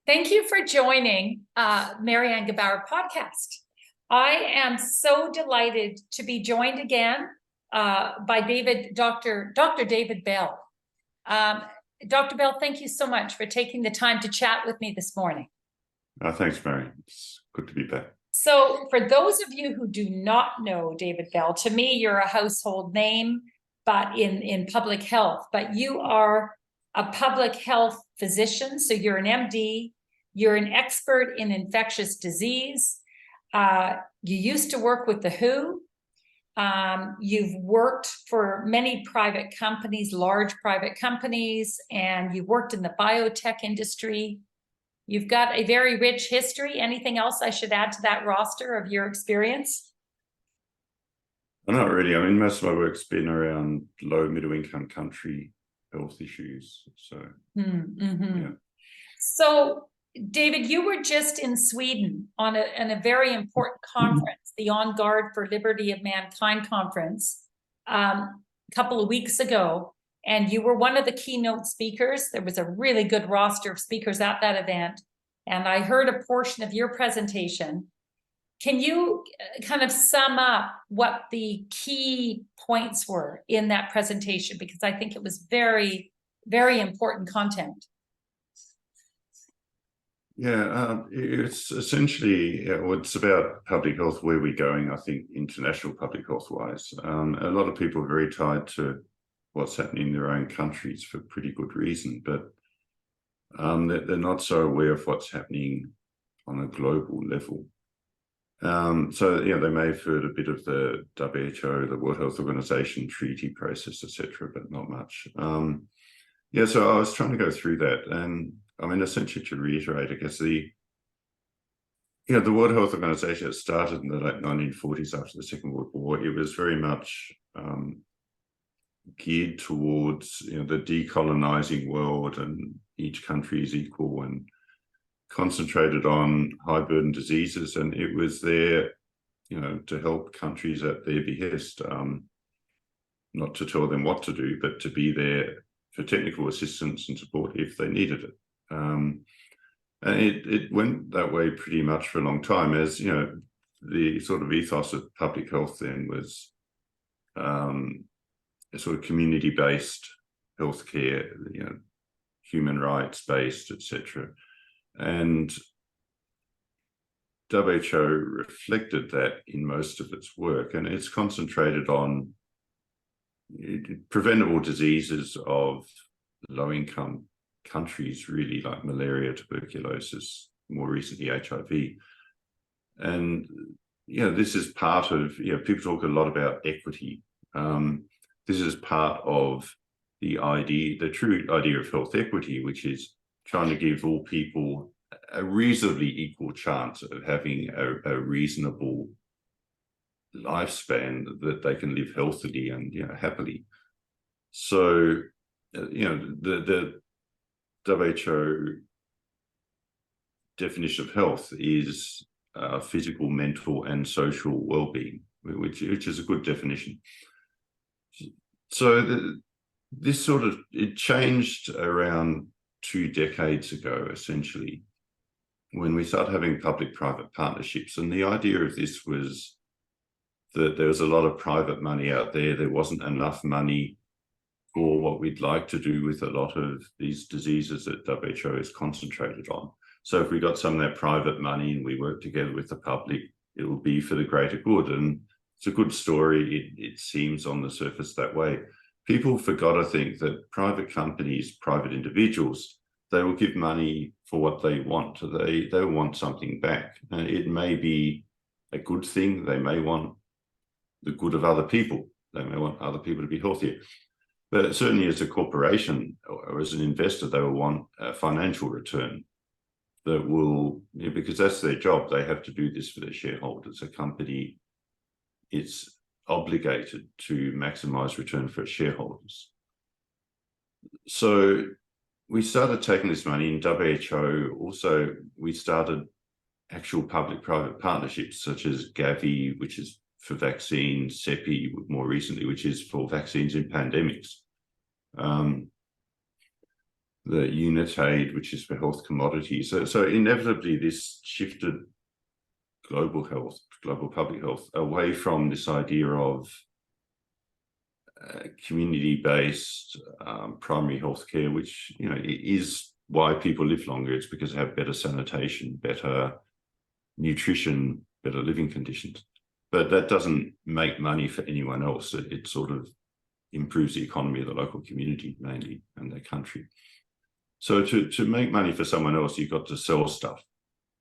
Thank you for joining Marianne Gebauer podcast. I am so delighted to be joined again by Dr. David Bell. Dr. Bell, thank you so much for taking the time to chat with me this morning. Thanks, Mary. It's good to be back. So for those of you who do not know David Bell, to me, you're a household name, but in public health. But you are a public health physician, so you're an MD. You're an expert in infectious disease. You used to work with the WHO. You've worked for many private companies, large private companies, and you've worked in the biotech industry. You've got a very rich history. Anything else I should add to that roster of your experience? Not really. I mean, most of my work's been around low, middle income country health issues. So, yeah. So, David, you were just in Sweden on a very important conference, the On Guard for Liberty of Mankind conference, a couple of weeks ago, and you were one of the keynote speakers. There was a really good roster of speakers at that event, and I heard a portion of your presentation. Can you kind of sum up what the key points were in that presentation? Because I think it was very, very important content. Yeah, it's essentially, it's about public health, where we're going, I think, international public health wise. A lot of people are very tied to what's happening in their own countries for pretty good reason, but they're not so aware of what's happening on a global level. So, they may have heard a bit of the WHO, the World Health Organization treaty process, etc., but not much. So I was trying to go through that, and I mean, essentially to reiterate, I guess the World Health Organization started in the late 1940s after the Second World War. It was very much geared towards the decolonizing world, and each country is equal, and concentrated on high burden diseases, and it was there, to help countries at their behest, not to tell them what to do, but to be there for technical assistance and support if they needed it. And it went that way pretty much for a long time, as the sort of ethos of public health then was a sort of community-based healthcare, human rights-based, etc. And WHO reflected that in most of its work, and it's concentrated on preventable diseases of low-income countries, really, like malaria, tuberculosis, more recently HIV. And this is part of, people talk a lot about equity. This is part of the true idea of health equity, which is trying to give all people a reasonably equal chance of having a reasonable lifespan that they can live healthily and happily. So the WHO definition of health is physical, mental, and social well-being, which is a good definition. So this it changed around 2 decades ago, essentially, when we started having public-private partnerships. And the idea of this was that there was a lot of private money out there. There wasn't enough money for what we'd like to do with a lot of these diseases that WHO is concentrated on. So if we got some of that private money and we work together with the public, it will be for the greater good. And it's a good story. It seems on the surface that way. People forgot, I think, that private companies, private individuals, they will give money for what they want. They want something back. And it may be a good thing. They may want the good of other people. They may want other people to be healthier. But certainly as a corporation or as an investor, they will want a financial return that will, because that's their job. They have to do this for their shareholders. A company, it's obligated to maximize return for its shareholders. So we started taking this money in WHO. Also, we started actual public-private partnerships such as Gavi, which is for vaccines, CEPI more recently, which is for vaccines in pandemics. the unit aid, which is for health commodities. So inevitably this shifted global public health, away from this idea of community-based primary health care, which, you know, is why people live longer. It's because they have better sanitation, better nutrition, better living conditions. But that doesn't make money for anyone else. It sort of improves the economy of the local community mainly and the country. So to make money for someone else, you've got to sell stuff.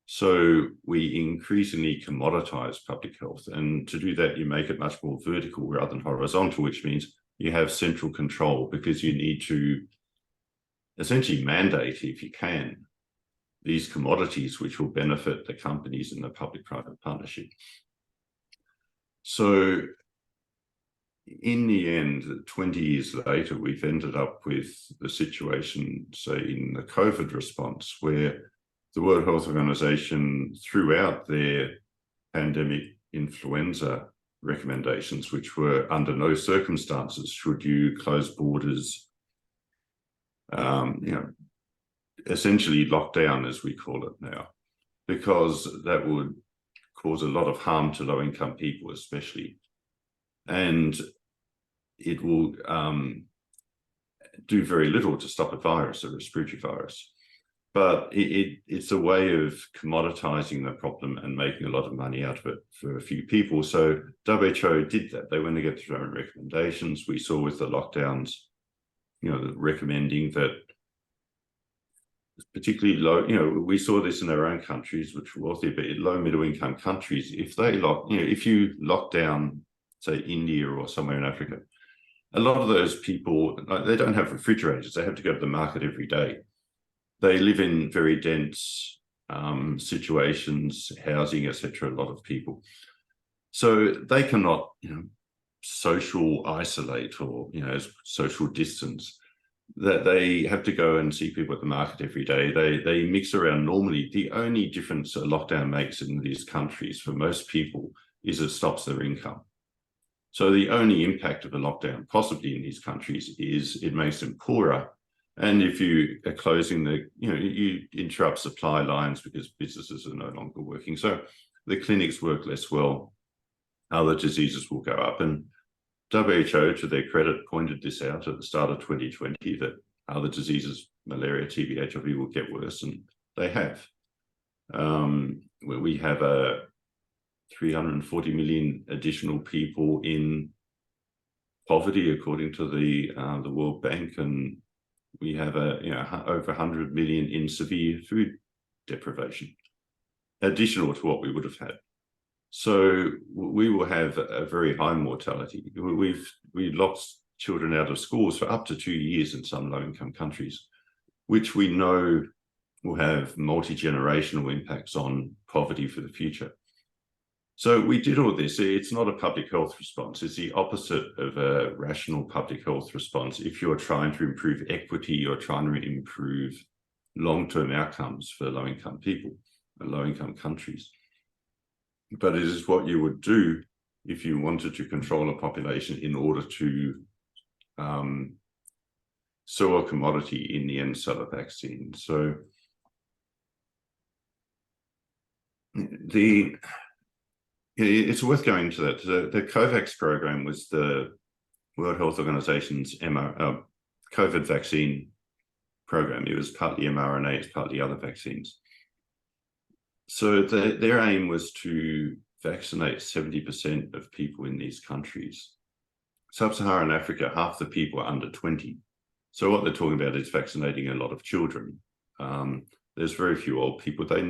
So we increasingly commoditize public health. And to do that, you make it much more vertical rather than horizontal, which means you have central control, because you need to essentially mandate, if you can, these commodities which will benefit the companies in the public-private partnership. So in the end, 20 years later, we've ended up with the situation, say, in the COVID response, where the World Health Organization threw out their pandemic influenza recommendations, which were under no circumstances should you close borders, you know, essentially lockdown, as we call it now, because that would cause a lot of harm to low-income people, especially. And it will do very little to stop a virus, a respiratory virus. But it's a way of commoditizing the problem and making a lot of money out of it for a few people. So WHO did that. They went to get their own recommendations. We saw with the lockdowns, you know, recommending that particularly low, you know, we saw this in our own countries, which were wealthy, but in low middle income countries, if they lock, you know, if you lock down, say, India or somewhere in Africa, a lot of those people, they don't have refrigerators. They have to go to the market every day. They live in very dense situations, housing, etc. A lot of people, so they cannot, you know, social isolate or, you know, social distance. That they have to go and see people at the market every day. They mix around normally. The only difference a lockdown makes in these countries for most people is it stops their income. So the only impact of a lockdown possibly in these countries is it makes them poorer. And if you are closing the, you know, you interrupt supply lines because businesses are no longer working. So the clinics work less well, other diseases will go up. And WHO, to their credit, pointed this out at the start of 2020, that other diseases, malaria, TB, HIV, will get worse, and they have. We have 340 million additional people in poverty, according to the World Bank, and we have over 100 million in severe food deprivation, additional to what we would have had. So we will have a very high mortality. We lost children out of schools for up to 2 years in some low-income countries, which we know will have multi-generational impacts on poverty for the future. So we did all this. It's not a public health response. It's the opposite of a rational public health response. If you're trying to improve equity, you're trying to improve long-term outcomes for low-income people and low-income countries. But it is what you would do if you wanted to control a population in order to sell a commodity, in the end, sell a vaccine. So it's worth going to that. The COVAX program was the World Health Organization's COVID vaccine program. It was partly mRNA, it's partly other vaccines. So their aim was to vaccinate 70% of people in these countries. Sub-Saharan Africa, half the people are under 20. So what they're talking about is vaccinating a lot of children. There's very few old people. They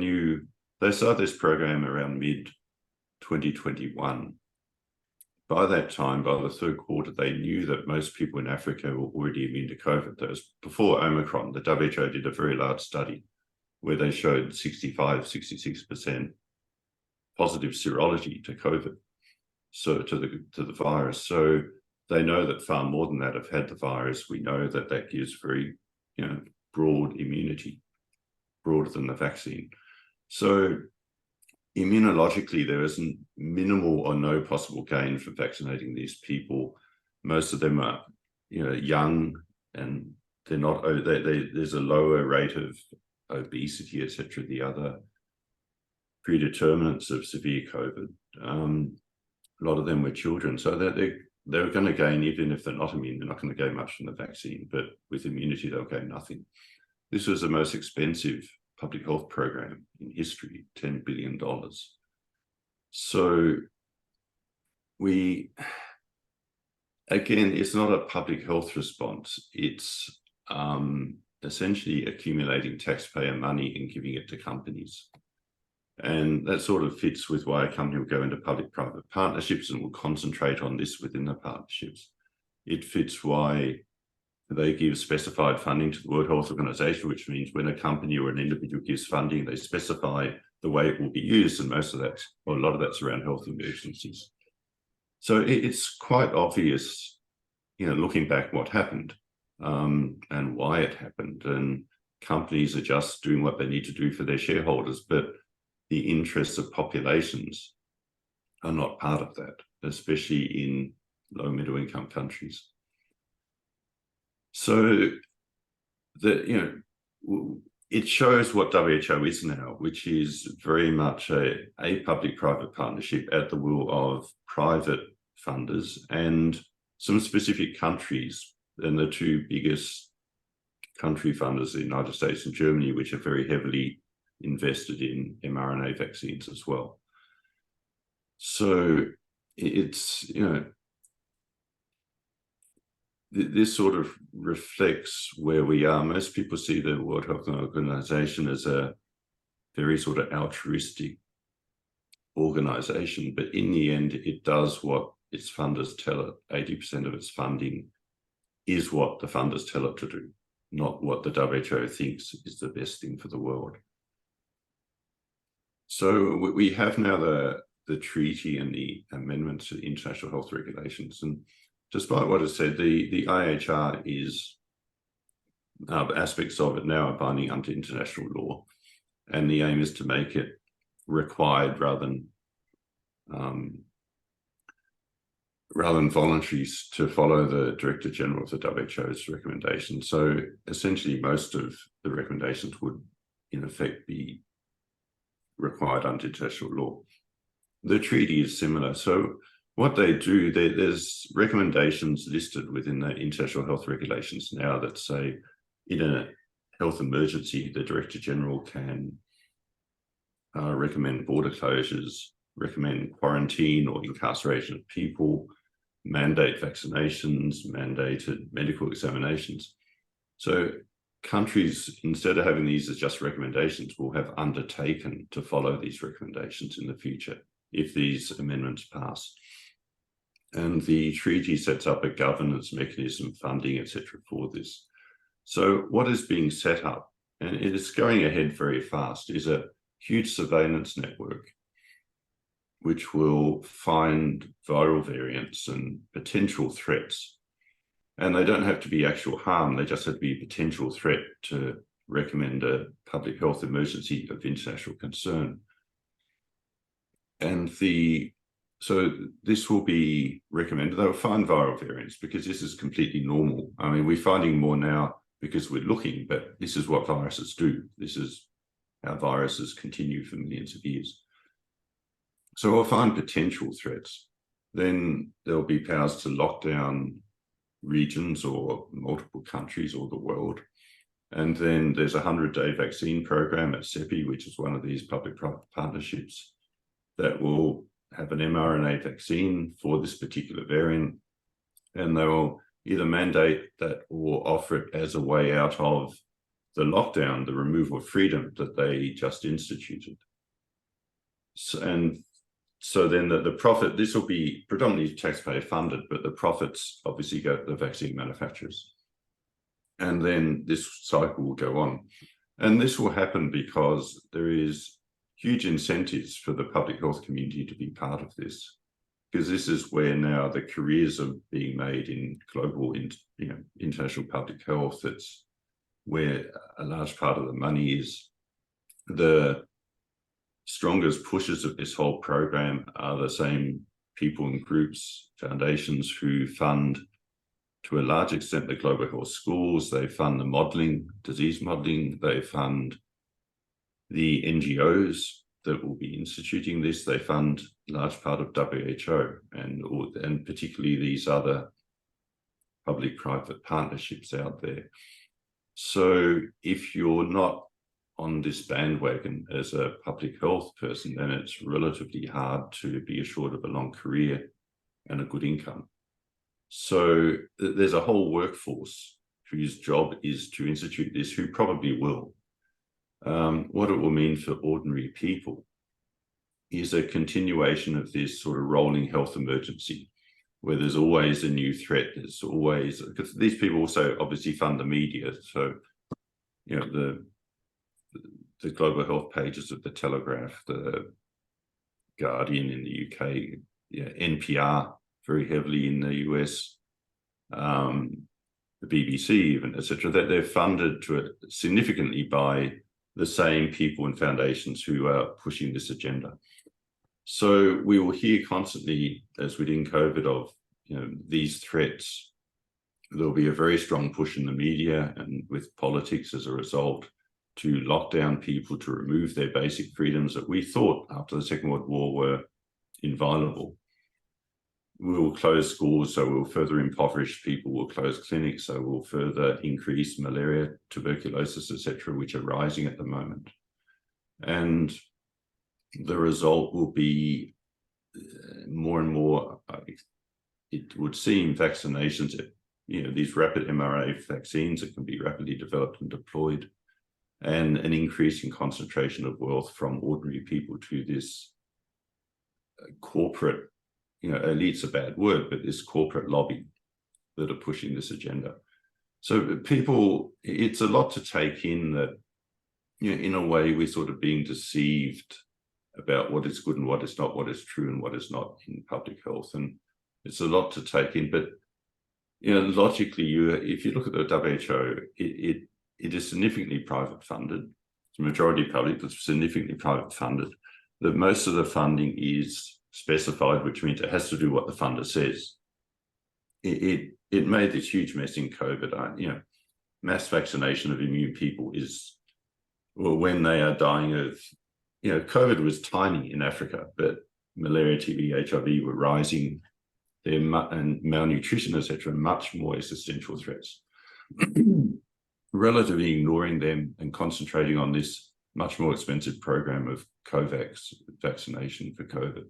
started this program around mid-2021. By that time, by the third quarter, they knew that most people in Africa were already immune to COVID. That was before Omicron. The WHO did a very large study where they showed 65-66% positive serology to COVID, so to the virus. So they know that far more than that have had the virus. We know that that gives very, you know, broad immunity, broader than the vaccine. So immunologically, there isn't minimal or no possible gain from vaccinating these people. Most of them are, you know, young and they're not, there's a lower rate of obesity, etc. The other predeterminants of severe COVID. A lot of them were children, so that they're going to gain, even if they're not immune, they're not going to gain much from the vaccine, but with immunity, they'll gain nothing. This was the most expensive public health program in history, $10 billion. So again, it's not a public health response. It's essentially accumulating taxpayer money and giving it to companies. And that sort of fits with why a company will go into public-private partnerships and will concentrate on this within the partnerships. It fits why they give specified funding to the World Health Organization, which means when a company or an individual gives funding, they specify the way it will be used, and most of that, or a lot of that's around health emergencies. So it's quite obvious, looking back what happened and why it happened. And companies are just doing what they need to do for their shareholders, but the interests of populations are not part of that, especially in low middle income countries. So it shows what WHO is now, which is very much a public-private partnership at the will of private funders and some specific countries. And the two biggest country funders, the United States and Germany, which are very heavily invested in mRNA vaccines as well. So it's, this sort of reflects where we are. Most people see the World Health Organization as a very sort of altruistic organization, but in the end, it does what its funders tell it. 80% of its funding is what the funders tell it to do, not what the WHO thinks is the best thing for the world. So we have now the treaty and the amendments to international health regulations. And despite what is said, the IHR is, aspects of it now are binding under international law. And the aim is to make it required rather than voluntary, to follow the Director General of the WHO's recommendation. So essentially most of the recommendations would in effect be required under international law. The treaty is similar. So what they do, there's recommendations listed within the international health regulations now that say in a health emergency, the Director General can recommend border closures, recommend quarantine or incarceration of people, mandate vaccinations, mandated medical examinations. So countries, instead of having these as just recommendations, will have undertaken to follow these recommendations in the future if these amendments pass. And the treaty sets up a governance mechanism, funding, etc. for this. So what is being set up, and it is going ahead very fast, is a huge surveillance network which will find viral variants and potential threats. And they don't have to be actual harm, they just have to be a potential threat to recommend a public health emergency of international concern. And so this will be recommended. They'll find viral variants because this is completely normal. I mean, we're finding more now because we're looking, but this is what viruses do. This is how viruses continue for millions of years. So we'll find potential threats. Then there'll be powers to lock down regions or multiple countries or the world. And then there's a 100-day vaccine program at CEPI, which is one of these public-private partnerships that will have an mRNA vaccine for this particular variant. And they will either mandate that or offer it as a way out of the lockdown, the removal of freedom that they just instituted. So then the profit, this will be predominantly taxpayer funded, but the profits obviously go to the vaccine manufacturers. And then this cycle will go on. And this will happen because there is huge incentives for the public health community to be part of this, because this is where now the careers are being made in global, international public health. It's where a large part of the money is. The strongest pushers of this whole program are the same people and groups, foundations who fund to a large extent, the global health schools. They fund the modeling, disease modeling. They fund the NGOs that will be instituting this. They fund a large part of WHO and particularly these other public-private partnerships out there. So if you're not on this bandwagon as a public health person, then it's relatively hard to be assured of a long career and a good income. So there's a whole workforce whose job is to institute this, who probably will. What it will mean for ordinary people is a continuation of this sort of rolling health emergency, where there's always a new threat. There's always, because these people also obviously fund the media. So, you know, the global health pages of the Telegraph, the Guardian in the UK, yeah, NPR very heavily in the US, the BBC even, etc. That they're funded to it significantly by the same people and foundations who are pushing this agenda. So we will hear constantly, as within COVID, of these threats. There'll be a very strong push in the media and with politics as a result to lock down people, to remove their basic freedoms that we thought after the Second World War were inviolable. We will close schools, so we'll further impoverish people. We'll close clinics, so we'll further increase malaria, tuberculosis, etc., which are rising at the moment. And the result will be more and more, it would seem, vaccinations, these rapid mRNA vaccines that can be rapidly developed and deployed, and an increasing concentration of wealth from ordinary people to this corporate, elite's a bad word, but this corporate lobby that are pushing this agenda. So people, it's a lot to take in that, in a way, we're sort of being deceived about what is good and what is not, what is true and what is not in public health. And it's a lot to take in, but, logically, if you look at the WHO, it is significantly private funded. It's majority public, but significantly private funded. That most of the funding is specified, which means it has to do what the funder says. It made this huge mess in COVID. Mass vaccination of immune people is, well, when they are dying of, COVID was tiny in Africa, but malaria, TB, HIV were rising, and malnutrition, etc., much more existential threats. Relatively ignoring them and concentrating on this much more expensive program of COVAX vaccination for COVID.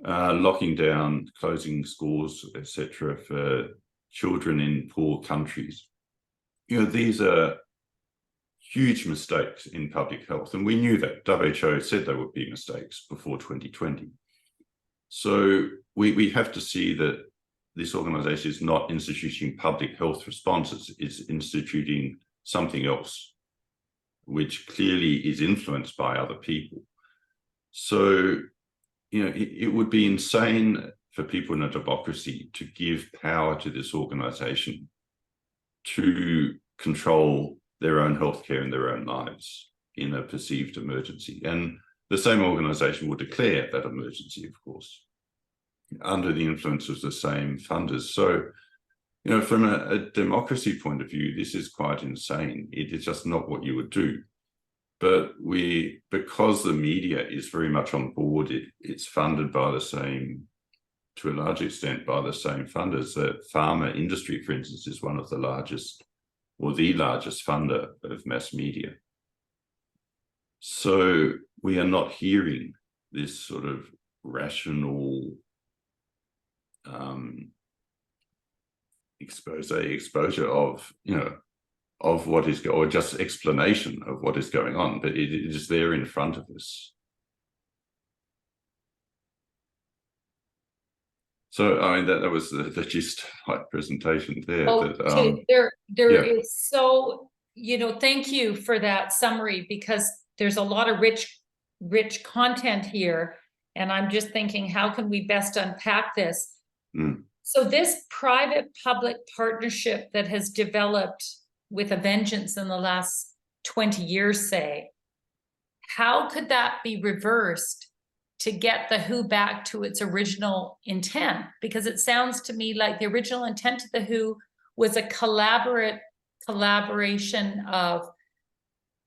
Locking down, closing schools, etc., for children in poor countries. These are huge mistakes in public health, and we knew that. WHO said there would be mistakes before 2020. So we have to see that this organization is not instituting public health responses, it's instituting something else, which clearly is influenced by other people. So, it would be insane for people in a democracy to give power to this organization to control their own healthcare and their own lives in a perceived emergency. And the same organization will declare that emergency, of course, under the influence of the same funders. So, from a democracy point of view, this is quite insane. It is just not what you would do. But because the media is very much on board, it's funded by the same, to a large extent, by the same funders. The pharma industry, for instance, is one of the largest, or the largest funder of mass media. So we are not hearing this sort of rational exposure of what is, or just explanation of what is going on, but it is there in front of us. So, I mean, that was the gist of my presentation there. There is so, thank you for that summary, because there's a lot of rich content here. And I'm just thinking, how can we best unpack this? So this private-public partnership that has developed with a vengeance in the last 20 years, say, how could that be reversed to get the WHO back to its original intent? Because it sounds to me like the original intent of the WHO was a collaboration of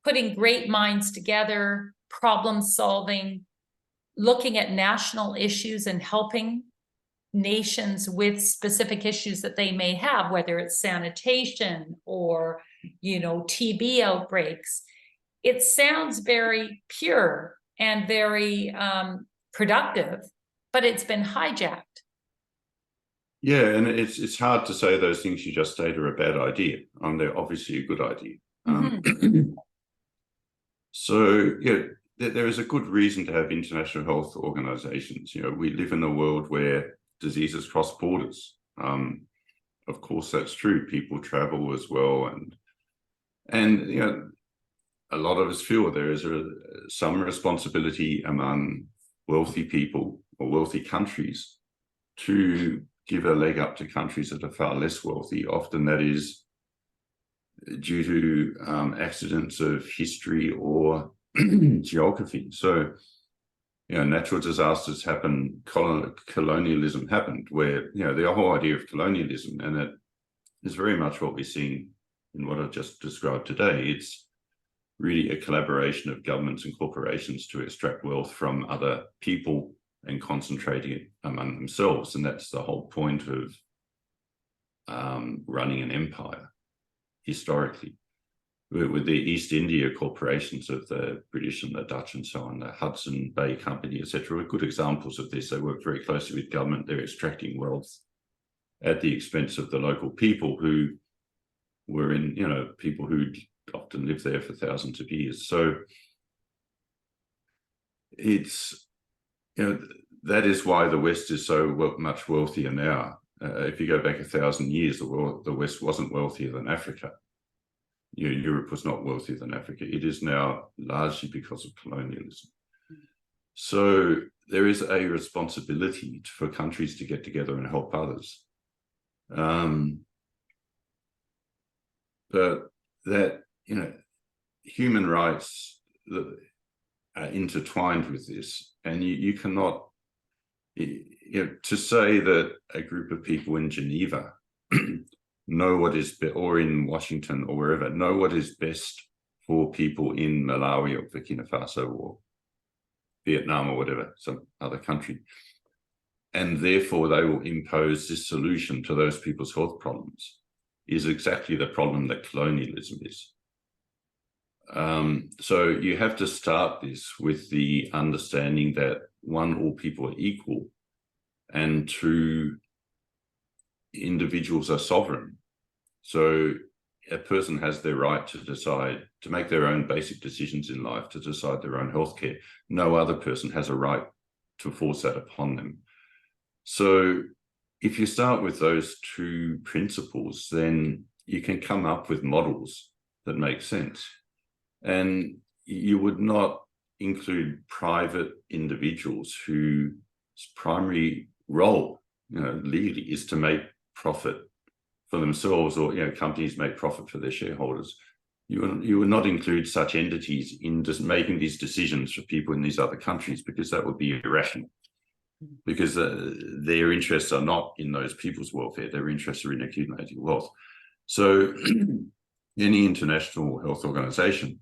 putting great minds together, problem solving, looking at national issues and helping nations with specific issues that they may have, whether it's sanitation or, TB outbreaks. It sounds very pure and very productive, but it's been hijacked. Yeah, and it's hard to say those things you just stated are a bad idea. They're obviously a good idea. So, yeah, there is a good reason to have international health organizations. We live in a world where diseases cross borders. Of course, that's true. People travel as well. And a lot of us feel there is some responsibility among wealthy people or wealthy countries to give a leg up to countries that are far less wealthy. Often that is due to accidents of history or geography. So, natural disasters happen, colonialism happened, where, the whole idea of colonialism, and it is very much what we're seeing in what I've just described today. It's really a collaboration of governments and corporations to extract wealth from other people and concentrating it among themselves. And that's the whole point of running an empire historically. With the East India corporations of the British and the Dutch and so on, the Hudson Bay Company, etc., are good examples of this. They work very closely with government. They're extracting wealth at the expense of the local people who were people who'd often lived there for thousands of years. So it's, that is why the West is so much wealthier now. If you go back 1,000 years, the West wasn't wealthier than Africa. Europe was not wealthier than Africa. It is now largely because of colonialism. So there is a responsibility for countries to get together and help others. But that, human rights are intertwined with this, and you cannot, to say that a group of people in Geneva know what is, or in Washington or wherever, know what is best for people in Malawi or Burkina Faso or Vietnam or whatever, some other country, and therefore they will impose this solution to those people's health problems, is exactly the problem that colonialism is. So you have to start this with the understanding that, one, all people are equal, and two, individuals are sovereign. So a person has their right to decide, to make their own basic decisions in life, to decide their own healthcare. No other person has a right to force that upon them. So if you start with those two principles, then you can come up with models that make sense. And you would not include private individuals whose primary role, legally, is to make profit for themselves, or companies make profit for their shareholders. You would not include such entities in just making these decisions for people in these other countries, because that would be irrational. Because their interests are not in those people's welfare; their interests are in accumulating wealth. So, any international health organization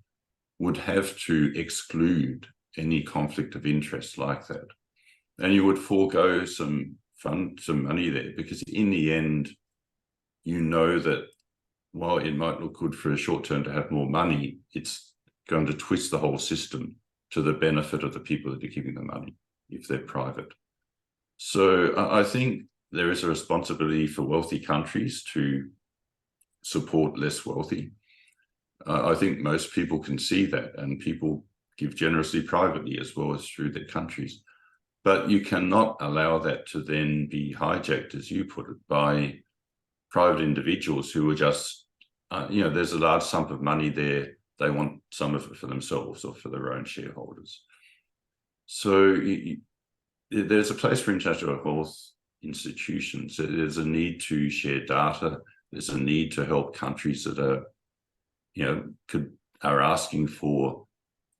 would have to exclude any conflict of interest like that, and you would forego some money there, because in the end, that while it might look good for a short term to have more money, it's going to twist the whole system to the benefit of the people that are giving the money, if they're private. So I think there is a responsibility for wealthy countries to support less wealthy. I think most people can see that, and people give generously privately as well as through their countries. But you cannot allow that to then be hijacked, as you put it, by private individuals who are just, there's a large sum of money there. They want some of it for themselves or for their own shareholders. So there's a place for international health institutions. There's a need to share data. There's a need to help countries that are asking for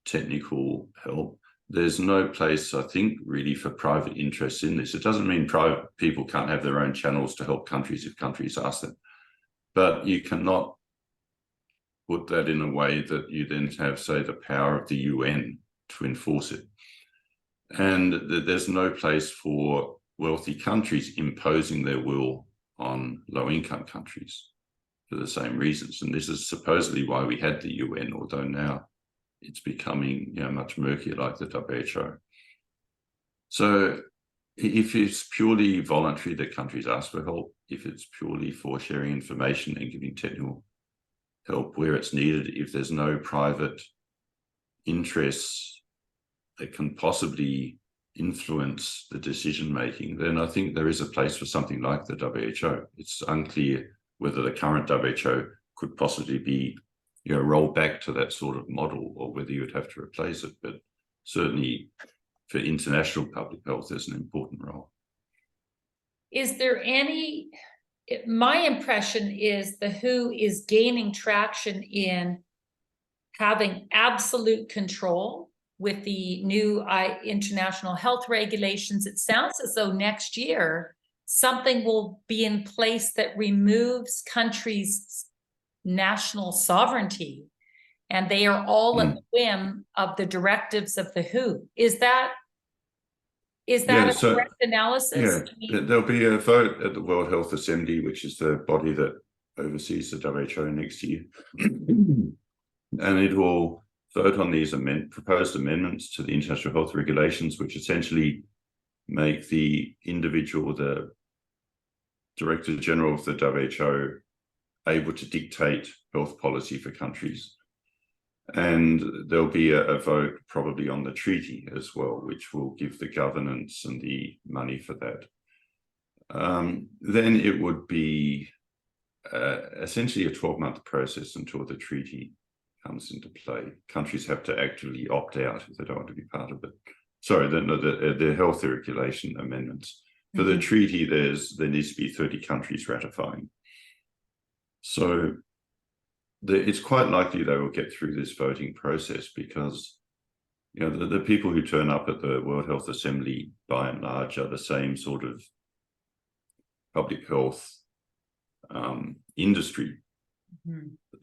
technical help. there's no place, I think, really for private interests in this. It doesn't mean private people can't have their own channels to help countries if countries ask them, but you cannot put that in a way that you then have, say, the power of the UN to enforce it. And there's no place for wealthy countries imposing their will on low-income countries for the same reasons. And this is supposedly why we had the UN, although now it's becoming, much murkier, like the WHO. So if it's purely voluntary that countries ask for help, if it's purely for sharing information and giving technical help where it's needed, if there's no private interests that can possibly influence the decision making, then I think there is a place for something like the WHO. It's unclear whether the current WHO could possibly be rolled back to that sort of model, or whether you would have to replace it. But certainly for international public health, there's an important role. Is there any, my impression is the WHO is gaining traction in having absolute control with the new international health regulations. It sounds as though next year something will be in place that removes countries' national sovereignty, and they are all at the whim of the directives of the WHO. Is that a correct analysis? Yeah, there'll be a vote at the World Health Assembly, which is the body that oversees the WHO next year. And it will vote on these proposed amendments to the international health regulations, which essentially make the individual, the Director General of the WHO, able to dictate health policy for countries. And there'll be a vote probably on the treaty as well, which will give the governance and the money for that. Then it would be essentially a 12-month process until the treaty comes into play. Countries have to actively opt out if they don't want to be part of it. Sorry, the health regulation amendments. For the treaty, there needs to be 30 countries ratifying. So it's quite likely they will get through this voting process, because the people who turn up at the World Health Assembly by and large are the same sort of public health industry.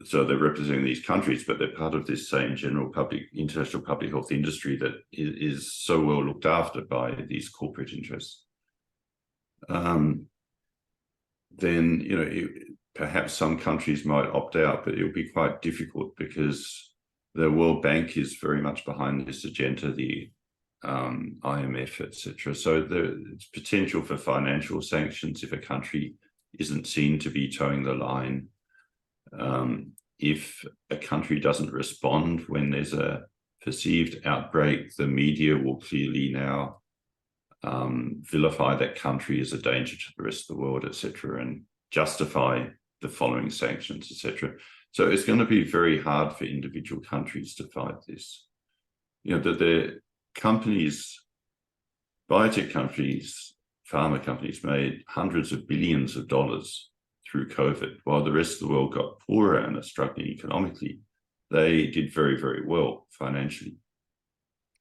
So they're representing these countries, but they're part of this same general international public health industry that is so well looked after by these corporate interests. Then perhaps some countries might opt out, but it'll be quite difficult because the World Bank is very much behind this agenda, the IMF, etc. So there's potential for financial sanctions if a country isn't seen to be towing the line. If a country doesn't respond when there's a perceived outbreak, the media will clearly now vilify that country as a danger to the rest of the world, etc., and justify the following sanctions, etc. So it's going to be very hard for individual countries to fight this. The companies, biotech companies, pharma companies made hundreds of billions of dollars through COVID, while the rest of the world got poorer and are struggling economically. They did very, very well financially.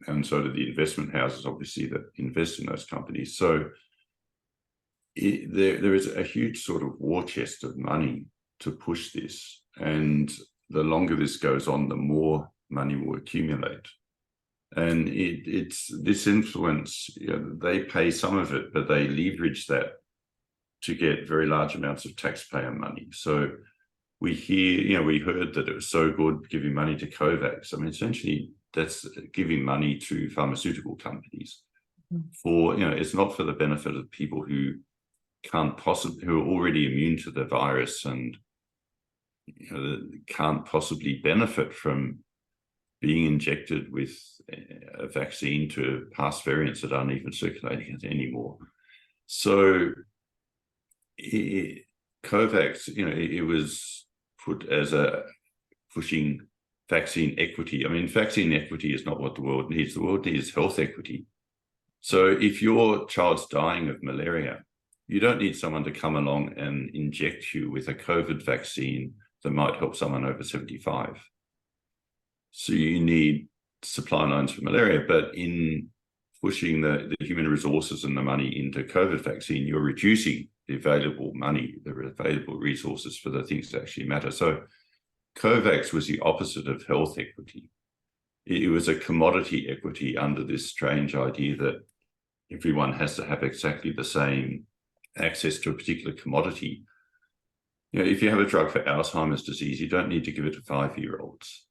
And so did the investment houses, obviously, that invest in those companies. So there is a huge sort of war chest of money to push this. And the longer this goes on, the more money will accumulate. And it's this influence, they pay some of it, but they leverage that to get very large amounts of taxpayer money. So we heard that it was so good giving money to COVAX. I mean, essentially, that's giving money to pharmaceutical companies for, it's not for the benefit of people who who are already immune to the virus and can't possibly benefit from being injected with a vaccine to past variants that aren't even circulating anymore. So COVAX, it was put as pushing vaccine equity. I mean, vaccine equity is not what the world needs. The world needs health equity. So if your child's dying of malaria, you don't need someone to come along and inject you with a COVID vaccine that might help someone over 75. So you need supply lines for malaria, but in pushing the human resources and the money into COVID vaccine, you're reducing the available money, the available resources for the things that actually matter. So COVAX was the opposite of health equity. It was a commodity equity under this strange idea that everyone has to have exactly the same access to a particular commodity. If you have a drug for Alzheimer's disease, you don't need to give it to 5-year-olds.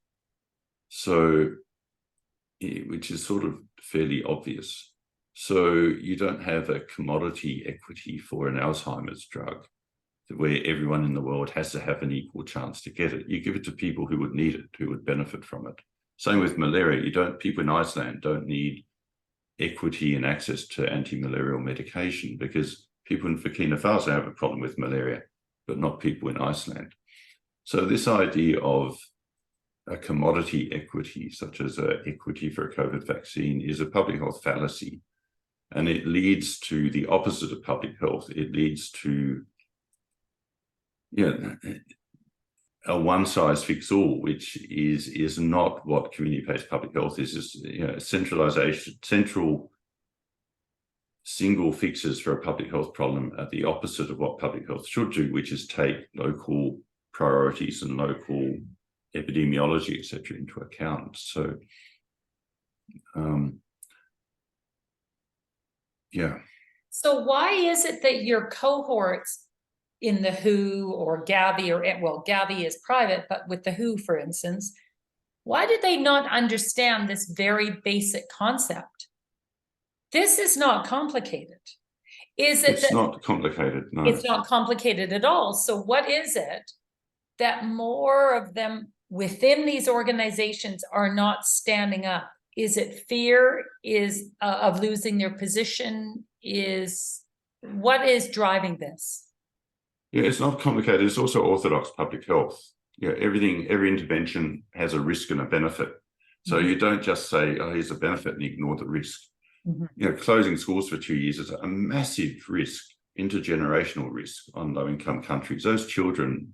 So, which is sort of fairly obvious. So you don't have a commodity equity for an Alzheimer's drug where everyone in the world has to have an equal chance to get it. You give it to people who would need it, who would benefit from it. Same with malaria. People in Iceland don't need equity and access to anti-malarial medication because people in Burkina Faso have a problem with malaria, but not people in Iceland. So this idea of a commodity equity, such as equity for a COVID vaccine, is a public health fallacy. And it leads to the opposite of public health. It leads to a one-size-fits-all, which is not what community-based public health is. Centralization, central single fixes for a public health problem are the opposite of what public health should do, which is take local priorities and local epidemiology, etc., into account. So, yeah. So why is it that your cohorts in the WHO or Gavi, well, Gavi is private, but with the WHO, for instance, why did they not understand this very basic concept? This is not complicated. It's not complicated, no. It's not complicated at all. So what is it that more of them within these organizations are not standing up? Is it fear of losing their position? What is driving this? Yeah, it's not complicated. It's also orthodox public health. Every intervention has a risk and a benefit. So you don't just say, oh, here's a benefit and ignore the risk. Closing schools for 2 years is a massive risk, intergenerational risk on low-income countries. Those children,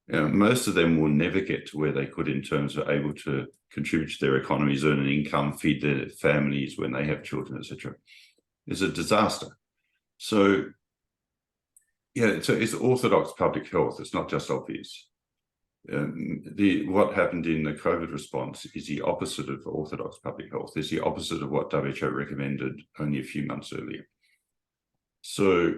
most of them will never get to where they could in terms of able to contribute to their economies, earn an income, feed their families when they have children, etc. It's a disaster. So, it's orthodox public health. It's not just obvious. What happened in the COVID response is the opposite of orthodox public health. It's the opposite of what WHO recommended only a few months earlier. So,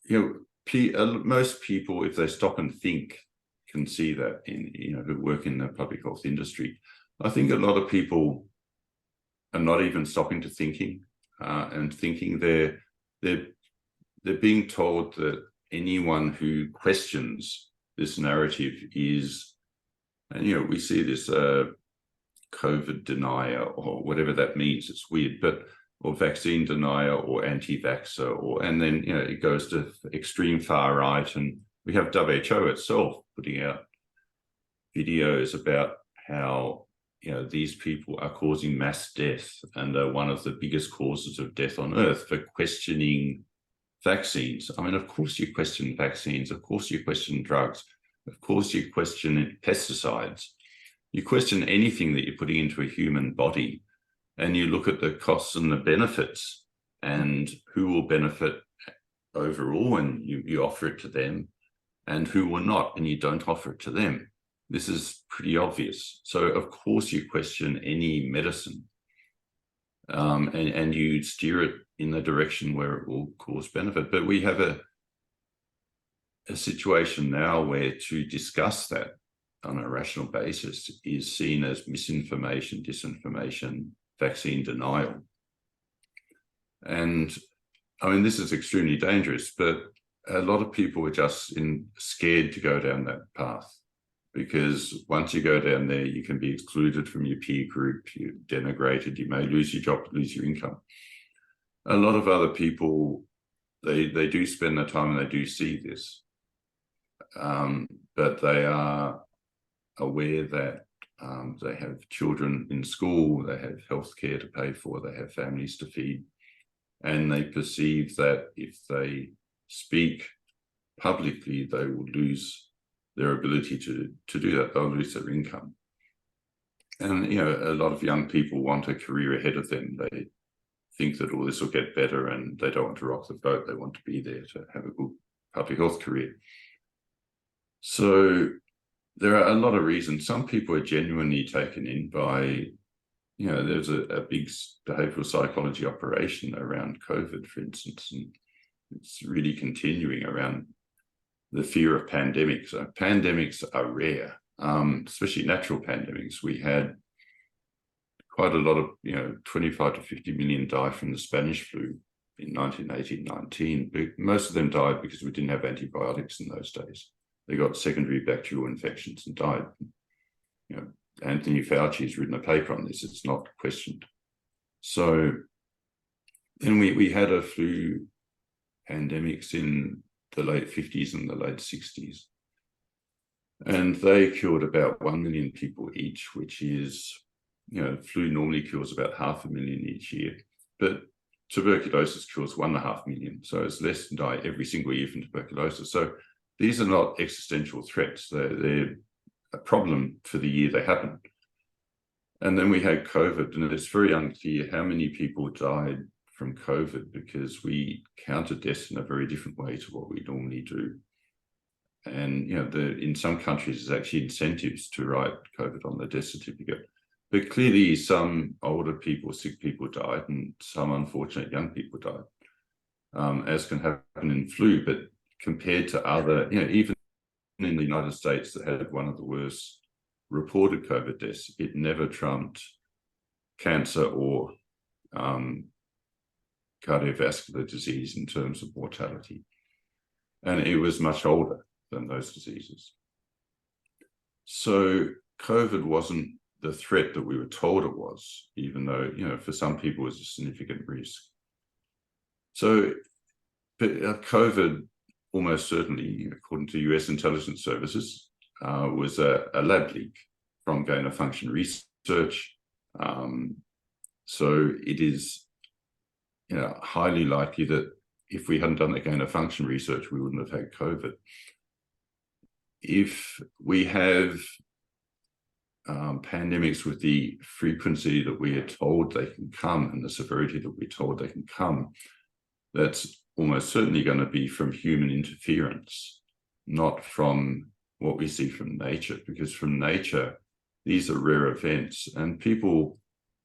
most people, if they stop and think, can see that who work in the public health industry. I think a lot of people are not even stopping to thinking and thinking they're being told that anyone who questions this narrative is, and we see this COVID denier or whatever that means. It's weird, or vaccine denier or anti-vaxxer, and then it goes to extreme far right, and we have WHO itself putting out videos about how these people are causing mass death and are one of the biggest causes of death on earth for questioning vaccines. I mean, of course you question vaccines, of course you question drugs, of course you question pesticides. You question anything that you're putting into a human body, and you look at the costs and the benefits and who will benefit overall, and you offer it to them, and who will not, and you don't offer it to them. This is pretty obvious. So of course you question any medicine, and you steer it in the direction where it will cause benefit. But we have a situation now where to discuss that on a rational basis is seen as misinformation, disinformation, vaccine denial. And I mean, this is extremely dangerous, but a lot of people are just scared to go down that path, because once you go down there, you can be excluded from your peer group, you're denigrated, you may lose your job, lose your income. A lot of other people, they do spend their time and they do see this, but they are aware that they have children in school, they have healthcare to pay for, they have families to feed, and they perceive that if they speak publicly, they will lose their ability to do that. They'll lose their income. And, a lot of young people want a career ahead of them. They think that all this will get better and they don't want to rock the boat. They want to be there to have a good public health career. So there are a lot of reasons. Some people are genuinely taken in by, there's a big behavioral psychology operation around COVID, for instance, and it's really continuing around the fear of pandemics. So pandemics are rare, especially natural pandemics. We had quite a lot of, 25 to 50 million die from the Spanish flu in 1918-19. Most of them died because we didn't have antibiotics in those days. They got secondary bacterial infections and died. Anthony Fauci has written a paper on this. It's not questioned. So then we had a flu pandemics in the late 50s and the late 60s. And they killed about 1 million people each, which is, flu normally kills about 500,000 each year. But tuberculosis kills 1.5 million. So it's less than die every single year from tuberculosis. So these are not existential threats. They're a problem for the year they happen. And then we had COVID, and it's very unclear how many people died from COVID because we counted deaths in a very different way to what we normally do. And, in some countries, there's actually incentives to write COVID on the death certificate. But clearly some older people, sick people died, and some unfortunate young people died, as can happen in flu. But compared to other, even in the United States that had one of the worst reported COVID deaths, it never trumped cancer or cardiovascular disease in terms of mortality. And it was much older than those diseases. So COVID wasn't the threat that we were told it was, even though, for some people it was a significant risk. So but COVID almost certainly, according to US intelligence services, was a lab leak from gain-of-function research. So it is, highly likely that if we hadn't done that gain-of-function research, we wouldn't have had COVID. If we have pandemics with the frequency that we are told they can come and the severity that we're told they can come, that's almost certainly going to be from human interference, not from what we see from nature, because from nature, these are rare events. And people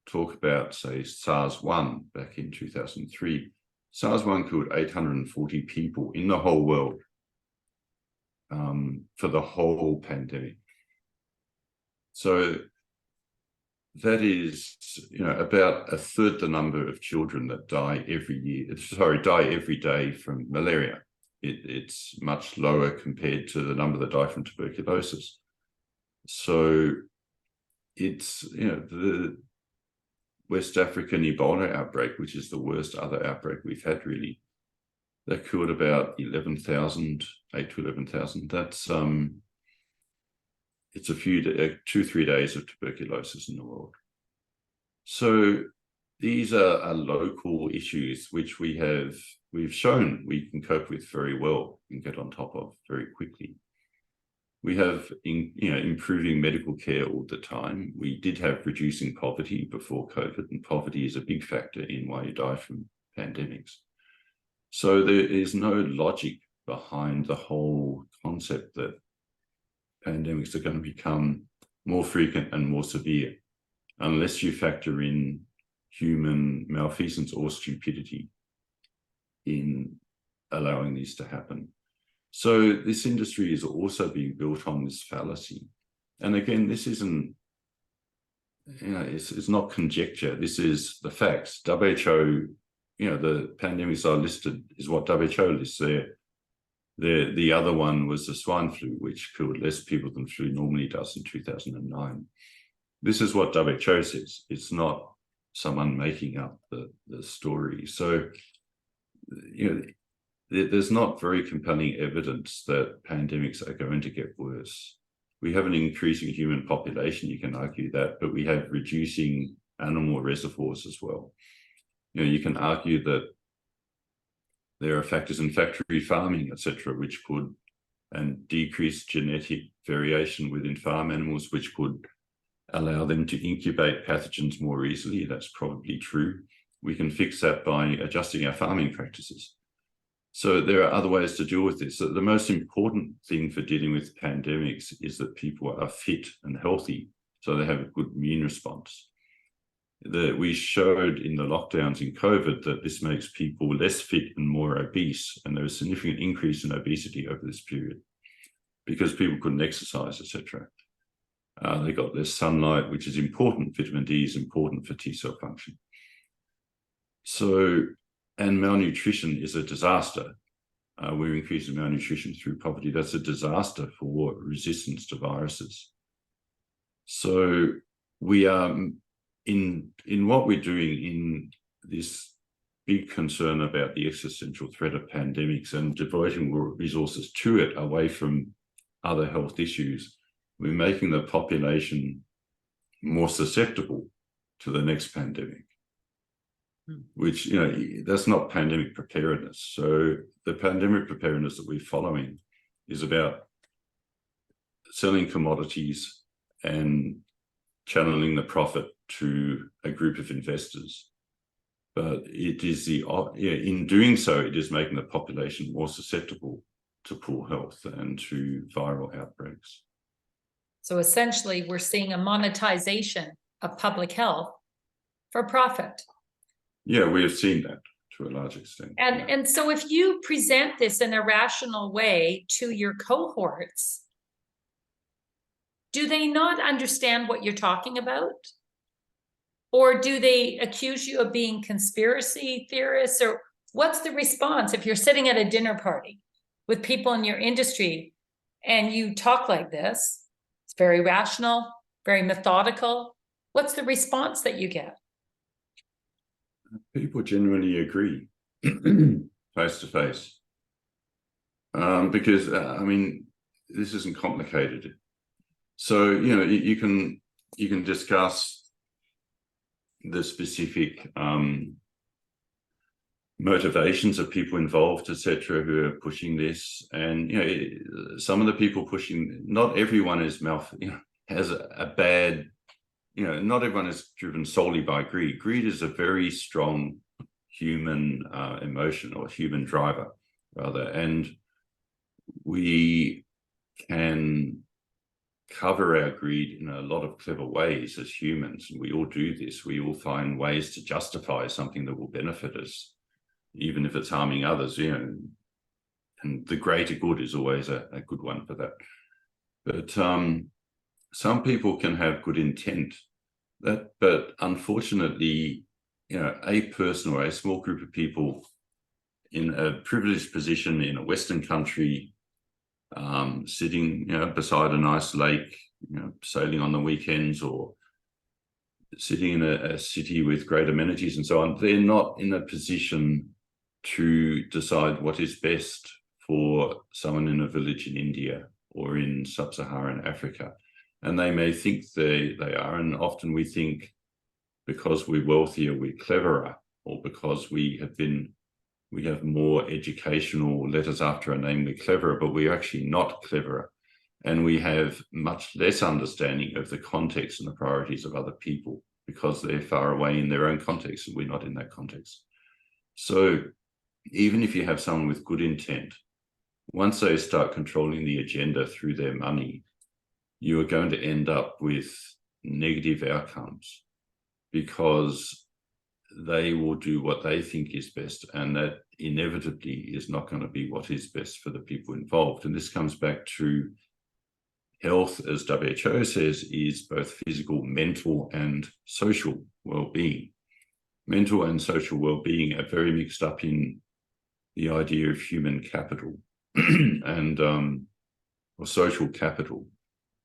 talk about, say, SARS-1 back in 2003. SARS-1 killed 840 people in the whole world for the whole pandemic. So that is, about a third the number of children that die every day from malaria. It's much lower compared to the number that die from tuberculosis. So it's, the West African Ebola outbreak, which is the worst other outbreak we've had really, that killed about 11,000, 8 to 11,000. That's, it's a few, 2-3 days of tuberculosis in the world. So these are local issues which we've shown we can cope with very well and get on top of very quickly. We have, improving medical care all the time. We did have reducing poverty before COVID, and poverty is a big factor in why you die from pandemics. So there is no logic behind the whole concept that pandemics are going to become more frequent and more severe unless you factor in human malfeasance or stupidity in allowing these to happen. So this industry is also being built on this fallacy. And again, this isn't, it's not conjecture. This is the facts. WHO, the pandemics are listed is what WHO lists there. The other one was the swine flu, which killed less people than flu normally does in 2009. This is what WHO says. It's not someone making up the story. So, there's not very compelling evidence that pandemics are going to get worse. We have an increasing human population, you can argue that, but we have reducing animal reservoirs as well. You can argue that there are factors in factory farming, etc., which could, and decrease genetic variation within farm animals, which could allow them to incubate pathogens more easily. That's probably true. We can fix that by adjusting our farming practices. So there are other ways to deal with this. So the most important thing for dealing with pandemics is that people are fit and healthy, so they have a good immune response. We showed in the lockdowns in COVID that this makes people less fit and more obese, and there was a significant increase in obesity over this period because people couldn't exercise, etc. They got less sunlight, which is important. Vitamin D is important for T cell function. So, and malnutrition is a disaster. We're increasing malnutrition through poverty. That's a disaster for resistance to viruses. So we are in what we're doing in this big concern about the existential threat of pandemics and devoting resources to it away from other health issues. We're making the population more susceptible to the next pandemic, which, you know, that's not pandemic preparedness. So the pandemic preparedness that we're following is about selling commodities and channeling the profit to a group of investors. But it is in doing so, it is making the population more susceptible to poor health and to viral outbreaks. So essentially, we're seeing a monetization of public health for profit. Yeah, we have seen that to a large extent. And so if you present this in a rational way to your cohorts, do they not understand what you're talking about? Or do they accuse you of being conspiracy theorists? Or what's the response if you're sitting at a dinner party with people in your industry and you talk like this? It's very rational, very methodical. What's the response that you get? People generally agree face to face. Because, I mean, this isn't complicated. So, you know, you can discuss the specific motivations of people involved, etc., who are pushing this. And, you know, some of the people pushing, not everyone is has a bad, you know, not everyone is driven solely by greed. Greed is a very strong human emotion, or human driver, rather. And we can cover our greed in a lot of clever ways as humans. And we all do this. We all find ways to justify something that will benefit us, even if it's harming others, you know. And the greater good is always a good one for that. But some people can have good intent, but unfortunately, you know, a person or a small group of people in a privileged position in a Western country, sitting, you know, beside a nice lake, you know, sailing on the weekends, or sitting in a city with great amenities and so on, they're not in a position to decide what is best for someone in a village in India or in sub-Saharan Africa. And they may think they are, and often we think because we're wealthier, we're cleverer, or because we have more educational letters after our name, we're cleverer, but we're actually not cleverer. And we have much less understanding of the context and the priorities of other people because they're far away in their own context and we're not in that context. So even if you have someone with good intent, once they start controlling the agenda through their money, you are going to end up with negative outcomes because they will do what they think is best, and that inevitably is not going to be what is best for the people involved. And this comes back to health, as WHO says, is both physical, mental, and social well-being. Mental and social well-being are very mixed up in the idea of human capital and or social capital,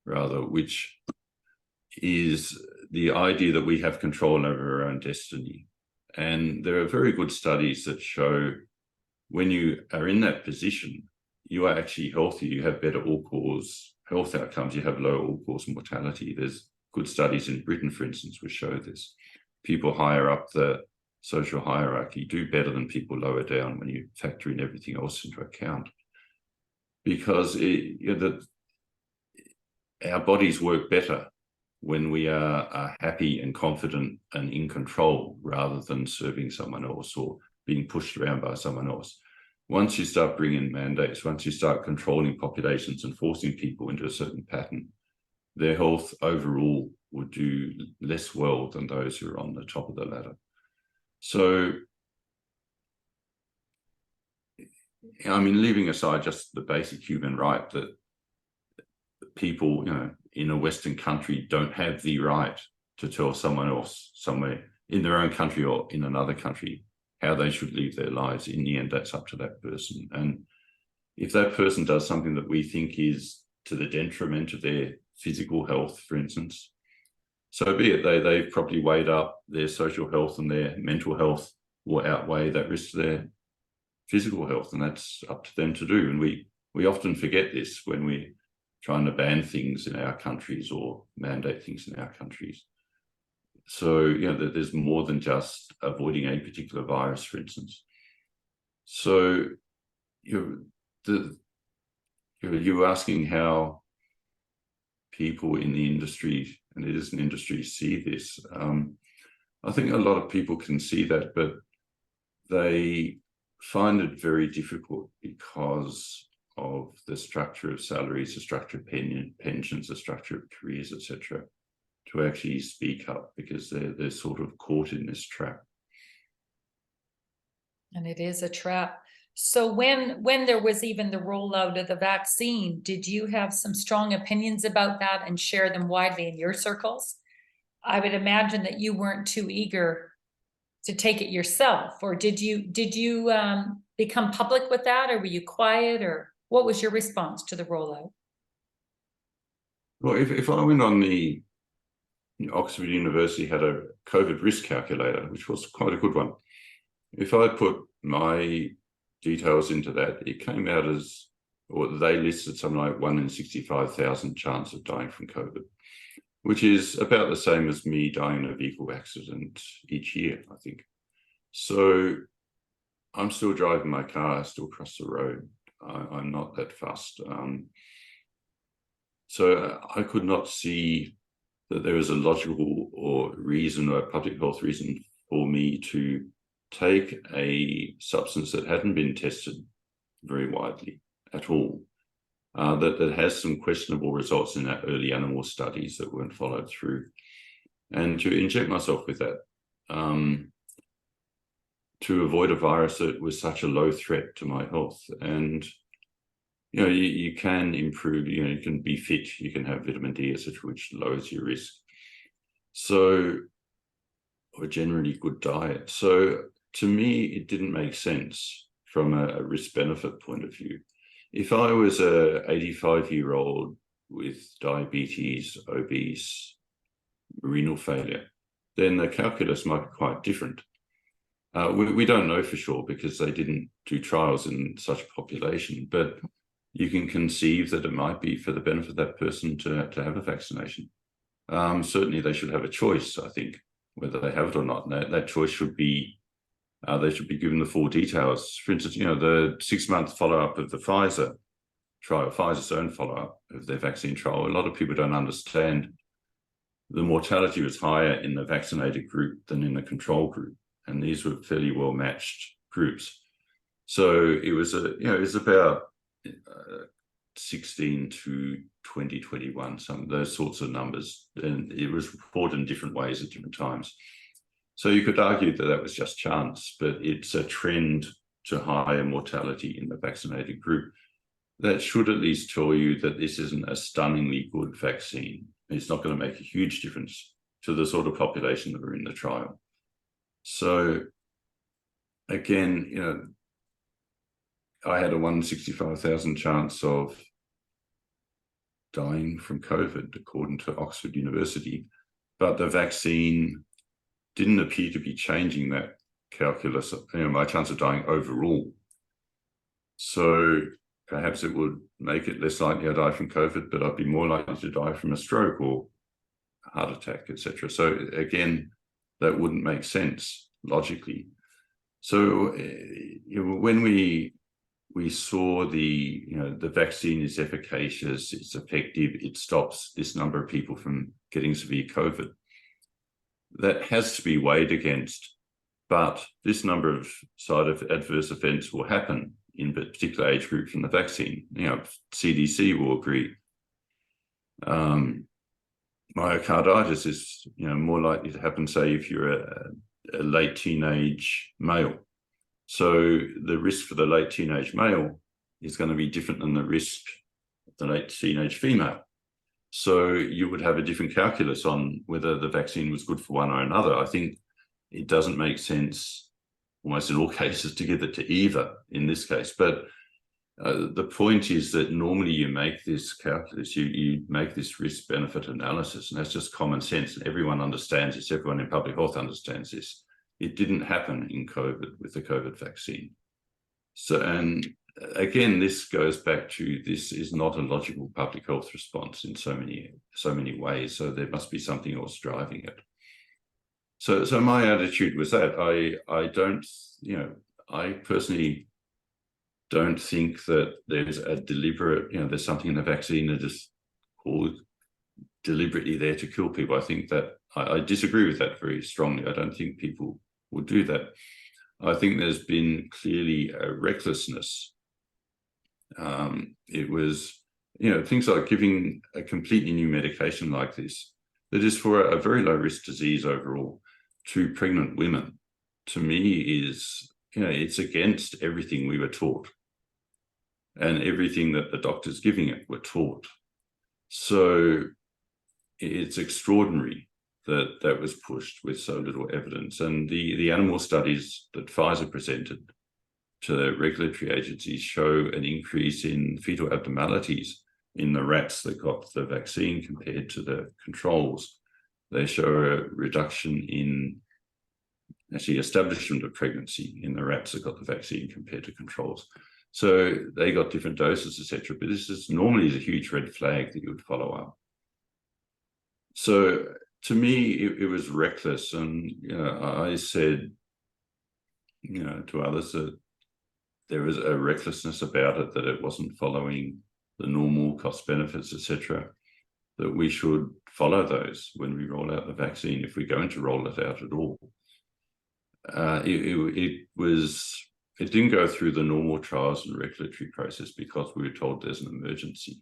rather, which is the idea that we have control over our own destiny. And there are very good studies that show when you are in that position, you are actually healthy, you have better all-cause health outcomes, you have lower all-cause mortality. There's good studies in Britain, for instance, which show this. People higher up the social hierarchy do better than people lower down when you factor in everything else into account. Because our bodies work better when we are happy and confident and in control rather than serving someone else or being pushed around by someone else. Once you start bringing mandates, once you start controlling populations and forcing people into a certain pattern, their health overall would do less well than those who are on the top of the ladder. So, I mean, leaving aside just the basic human right that people, in a Western country don't have the right to tell someone else somewhere in their own country or in another country how they should live their lives. In the end, that's up to that person. And if that person does something that we think is to the detriment of their physical health, for instance, so be it. They've probably weighed up their social health and their mental health will outweigh that risk to their physical health, and that's up to them to do. And we often forget this when we're trying to ban things in our countries or mandate things in our countries. So, there's more than just avoiding a particular virus, for instance. So, you were asking how people in the industry, and it is an industry, see this. I think a lot of people can see that, but they find it very difficult because of the structure of salaries, the structure of pensions, the structure of careers, etc., to actually speak up because they're sort of caught in this trap. And it is a trap. So when there was even the rollout of the vaccine, did you have some strong opinions about that and share them widely in your circles? I would imagine that you weren't too eager to take it yourself, or did you become public with that, or were you quiet, or what was your response to the rollout? Well, if I went on Oxford University had a COVID risk calculator, which was quite a good one. If I put my details into that, it came out as, or they listed something like 1 in 65,000 chance of dying from COVID, which is about the same as me dying in a vehicle accident each year, I think. So I'm still driving my car, I still cross the road. I'm not that fussed. So I could not see that there was a logical or reason or a public health reason for me to take a substance that hadn't been tested very widely at all, that has some questionable results in our early animal studies that weren't followed through, and to inject myself with that to avoid a virus that was such a low threat to my health. And you can improve, you can be fit, you can have vitamin D, etc., which lowers your risk. So, or generally good diet. So to me, it didn't make sense from a risk-benefit point of view. If I was a 85-year-old with diabetes, obese, renal failure, then the calculus might be quite different. We don't know for sure because they didn't do trials in such a population, but you can conceive that it might be for the benefit of that person to have a vaccination. Certainly they should have a choice, I think, whether they have it or not. And that choice should be, they should be given the full details. For instance, the 6-month follow-up of the Pfizer trial, Pfizer's own follow-up of their vaccine trial, a lot of people don't understand the mortality was higher in the vaccinated group than in the control group. And these were fairly well-matched groups. So it was about 16 to 2021, some of those sorts of numbers, and it was reported in different ways at different times. So you could argue that that was just chance, but it's a trend to higher mortality in the vaccinated group. That should at least tell you that this isn't a stunningly good vaccine. It's not going to make a huge difference to the sort of population that were in the trial. So again, I had a 1 in 65,000 chance of dying from COVID, according to Oxford University, but the vaccine didn't appear to be changing that calculus, my chance of dying overall. So perhaps it would make it less likely I die from COVID, but I'd be more likely to die from a stroke or a heart attack, etc. So again, that wouldn't make sense logically. So when we we saw the vaccine is efficacious, it's effective, it stops this number of people from getting severe COVID. That has to be weighed against, but this number of adverse events will happen in a particular age group from the vaccine. CDC will agree. Myocarditis is more likely to happen, say, if you're a late teenage male. So the risk for the late teenage male is going to be different than the risk of the late teenage female. So you would have a different calculus on whether the vaccine was good for one or another. I think it doesn't make sense almost in all cases to give it to either in this case. But the point is that normally you make this calculus, you make this risk-benefit analysis, and that's just common sense. And everyone understands this. Everyone in public health understands this. It didn't happen in COVID with the COVID vaccine. So, and again, this goes back to this is not a logical public health response in so many ways. So there must be something else driving it. So my attitude was that I personally don't think that there's a deliberate, there's something in the vaccine that is called deliberately there to kill people. I think that I disagree with that very strongly. I don't think people will do that. I think there's been clearly a recklessness. It was, things like giving a completely new medication like this, that is for a very low risk disease overall, to pregnant women, to me is, it's against everything we were taught and everything that the doctors giving it were taught. So it's extraordinary that that was pushed with so little evidence. And the animal studies that Pfizer presented to the regulatory agencies show an increase in fetal abnormalities in the rats that got the vaccine compared to the controls. They show a reduction in actually establishment of pregnancy in the rats that got the vaccine compared to controls. So they got different doses, etc. But this is normally a huge red flag that you would follow up. So to me, it was reckless. And, I said, to others that there was a recklessness about it, that it wasn't following the normal cost benefits, etc., that we should follow those when we roll out the vaccine, if we're going to roll it out at all. It didn't go through the normal trials and regulatory process because we were told there's an emergency.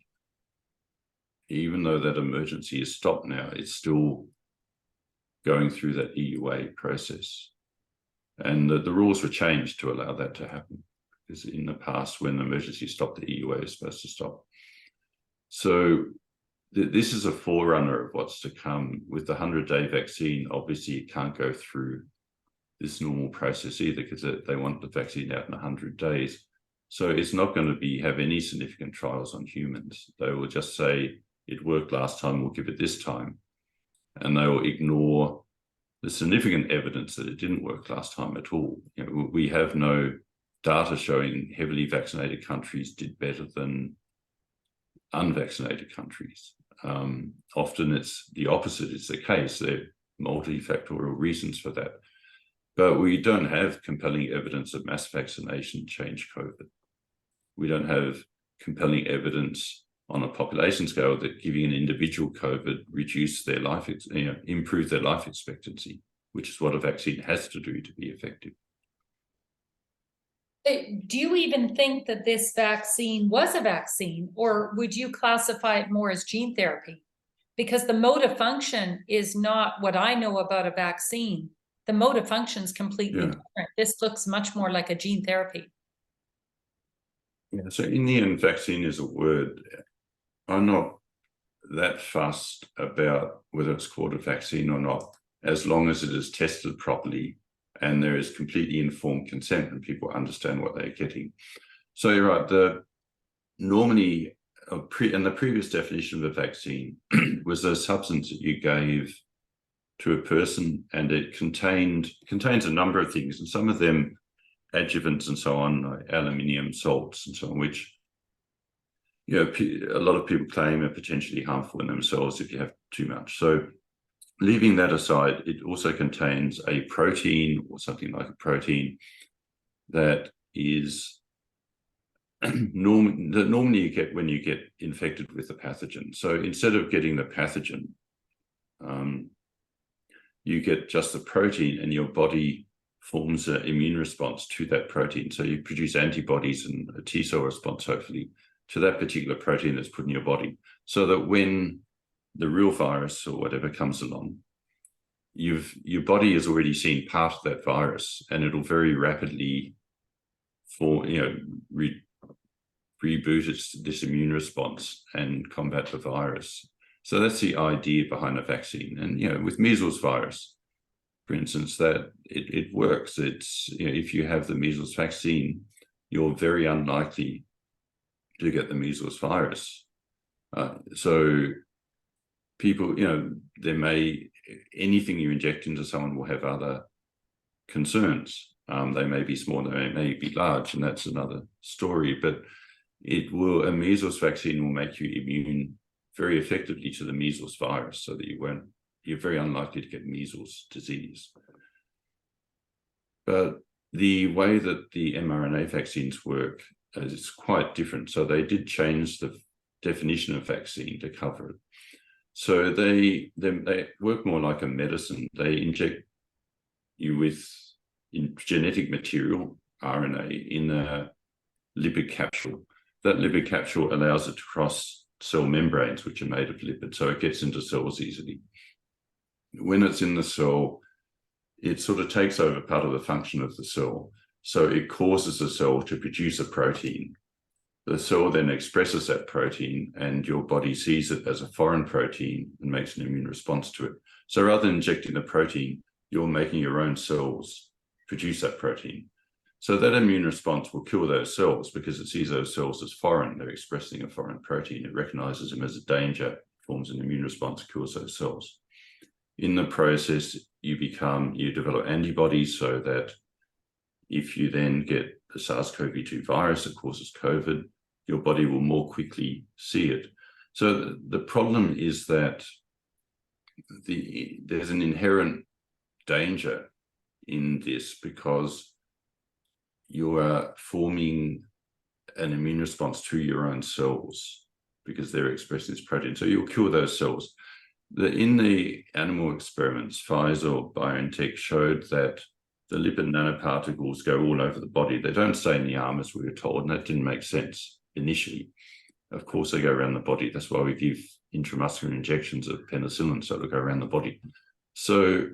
Even though that emergency is stopped now, it's still going through that EUA process. And the rules were changed to allow that to happen, because in the past, when the emergency stopped, the EUA is supposed to stop. So this is a forerunner of what's to come. With the 100-day vaccine, obviously it can't go through this normal process either, because they want the vaccine out in 100 days. So it's not going to have any significant trials on humans. They will just say, it worked last time, we'll give it this time. And they will ignore the significant evidence that it didn't work last time at all. We have no data showing heavily vaccinated countries did better than unvaccinated countries. Often it's the opposite is the case. There are multifactorial reasons for that. But we don't have compelling evidence that mass vaccination changed COVID. We don't have compelling evidence on a population scale that giving an individual COVID reduced their life, improved their life expectancy, which is what a vaccine has to do to be effective. Do you even think that this vaccine was a vaccine, or would you classify it more as gene therapy? Because the mode of function is not what I know about a vaccine. The mode of function is completely different. This looks much more like a gene therapy. Yeah, so in the end, vaccine is a word. I'm not that fussed about whether it's called a vaccine or not, as long as it is tested properly and there is completely informed consent and people understand what they're getting. So you're right, normally, and the previous definition of a vaccine was a substance that you gave to a person, and it contains a number of things, and some of them adjuvants and so on, like aluminium salts and so on, which a lot of people claim are potentially harmful in themselves if you have too much. So leaving that aside, it also contains a protein or something like a protein that is normally you get when you get infected with the pathogen. So instead of getting the pathogen, you get just the protein, and your body forms an immune response to that protein. So you produce antibodies and a T cell response, hopefully, to that particular protein that's put in your body, so that when the real virus or whatever comes along, your body has already seen part of that virus, and it'll very rapidly reboot this immune response and combat the virus. So that's the idea behind a vaccine. And with measles virus, for instance, that it works. It's if you have the measles vaccine, you're very unlikely to get the measles virus. So people, anything you inject into someone will have other concerns. They may be small, they may be large, and that's another story. But a measles vaccine will make you immune very effectively to the measles virus, so that you're very unlikely to get measles disease. But the way that the mRNA vaccines work is quite different. So they did change the definition of vaccine to cover it. So they work more like a medicine. They inject you with genetic material, RNA, in a lipid capsule. That lipid capsule allows it to cross cell membranes, which are made of lipids, so it gets into cells easily. When it's in the cell, it sort of takes over part of the function of the cell. So it causes the cell to produce a protein. The cell then expresses that protein, and your body sees it as a foreign protein and makes an immune response to it. So rather than injecting the protein, you're making your own cells produce that protein. So that immune response will kill those cells because it sees those cells as foreign. They're expressing a foreign protein. It recognizes them as a danger, forms an immune response, kills those cells. In the process, you develop antibodies, so that if you then get the SARS-CoV-2 virus that causes COVID, your body will more quickly see it. So the problem is that there's an inherent danger in this, because you are forming an immune response to your own cells because they're expressing this protein. So you'll kill those cells. In the animal experiments, Pfizer or BioNTech showed that the lipid nanoparticles go all over the body. They don't stay in the arm, as we were told, and that didn't make sense initially. Of course, they go around the body. That's why we give intramuscular injections of penicillin, so it'll go around the body. So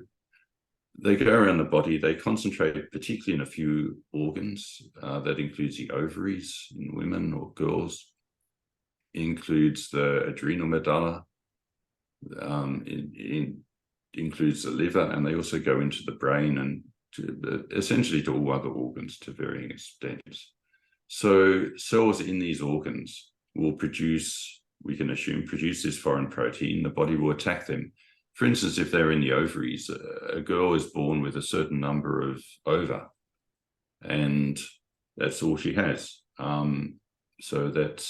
they go around the body. They concentrate particularly in a few organs. That includes the ovaries in women or girls. It includes the adrenal medulla. It includes the liver, and they also go into the brain and essentially to all other organs to varying extents. So cells in these organs will produce, we can assume, produce this foreign protein. The body will attack them. For instance, if they're in the ovaries, a girl is born with a certain number of ova, and that's all she has. So that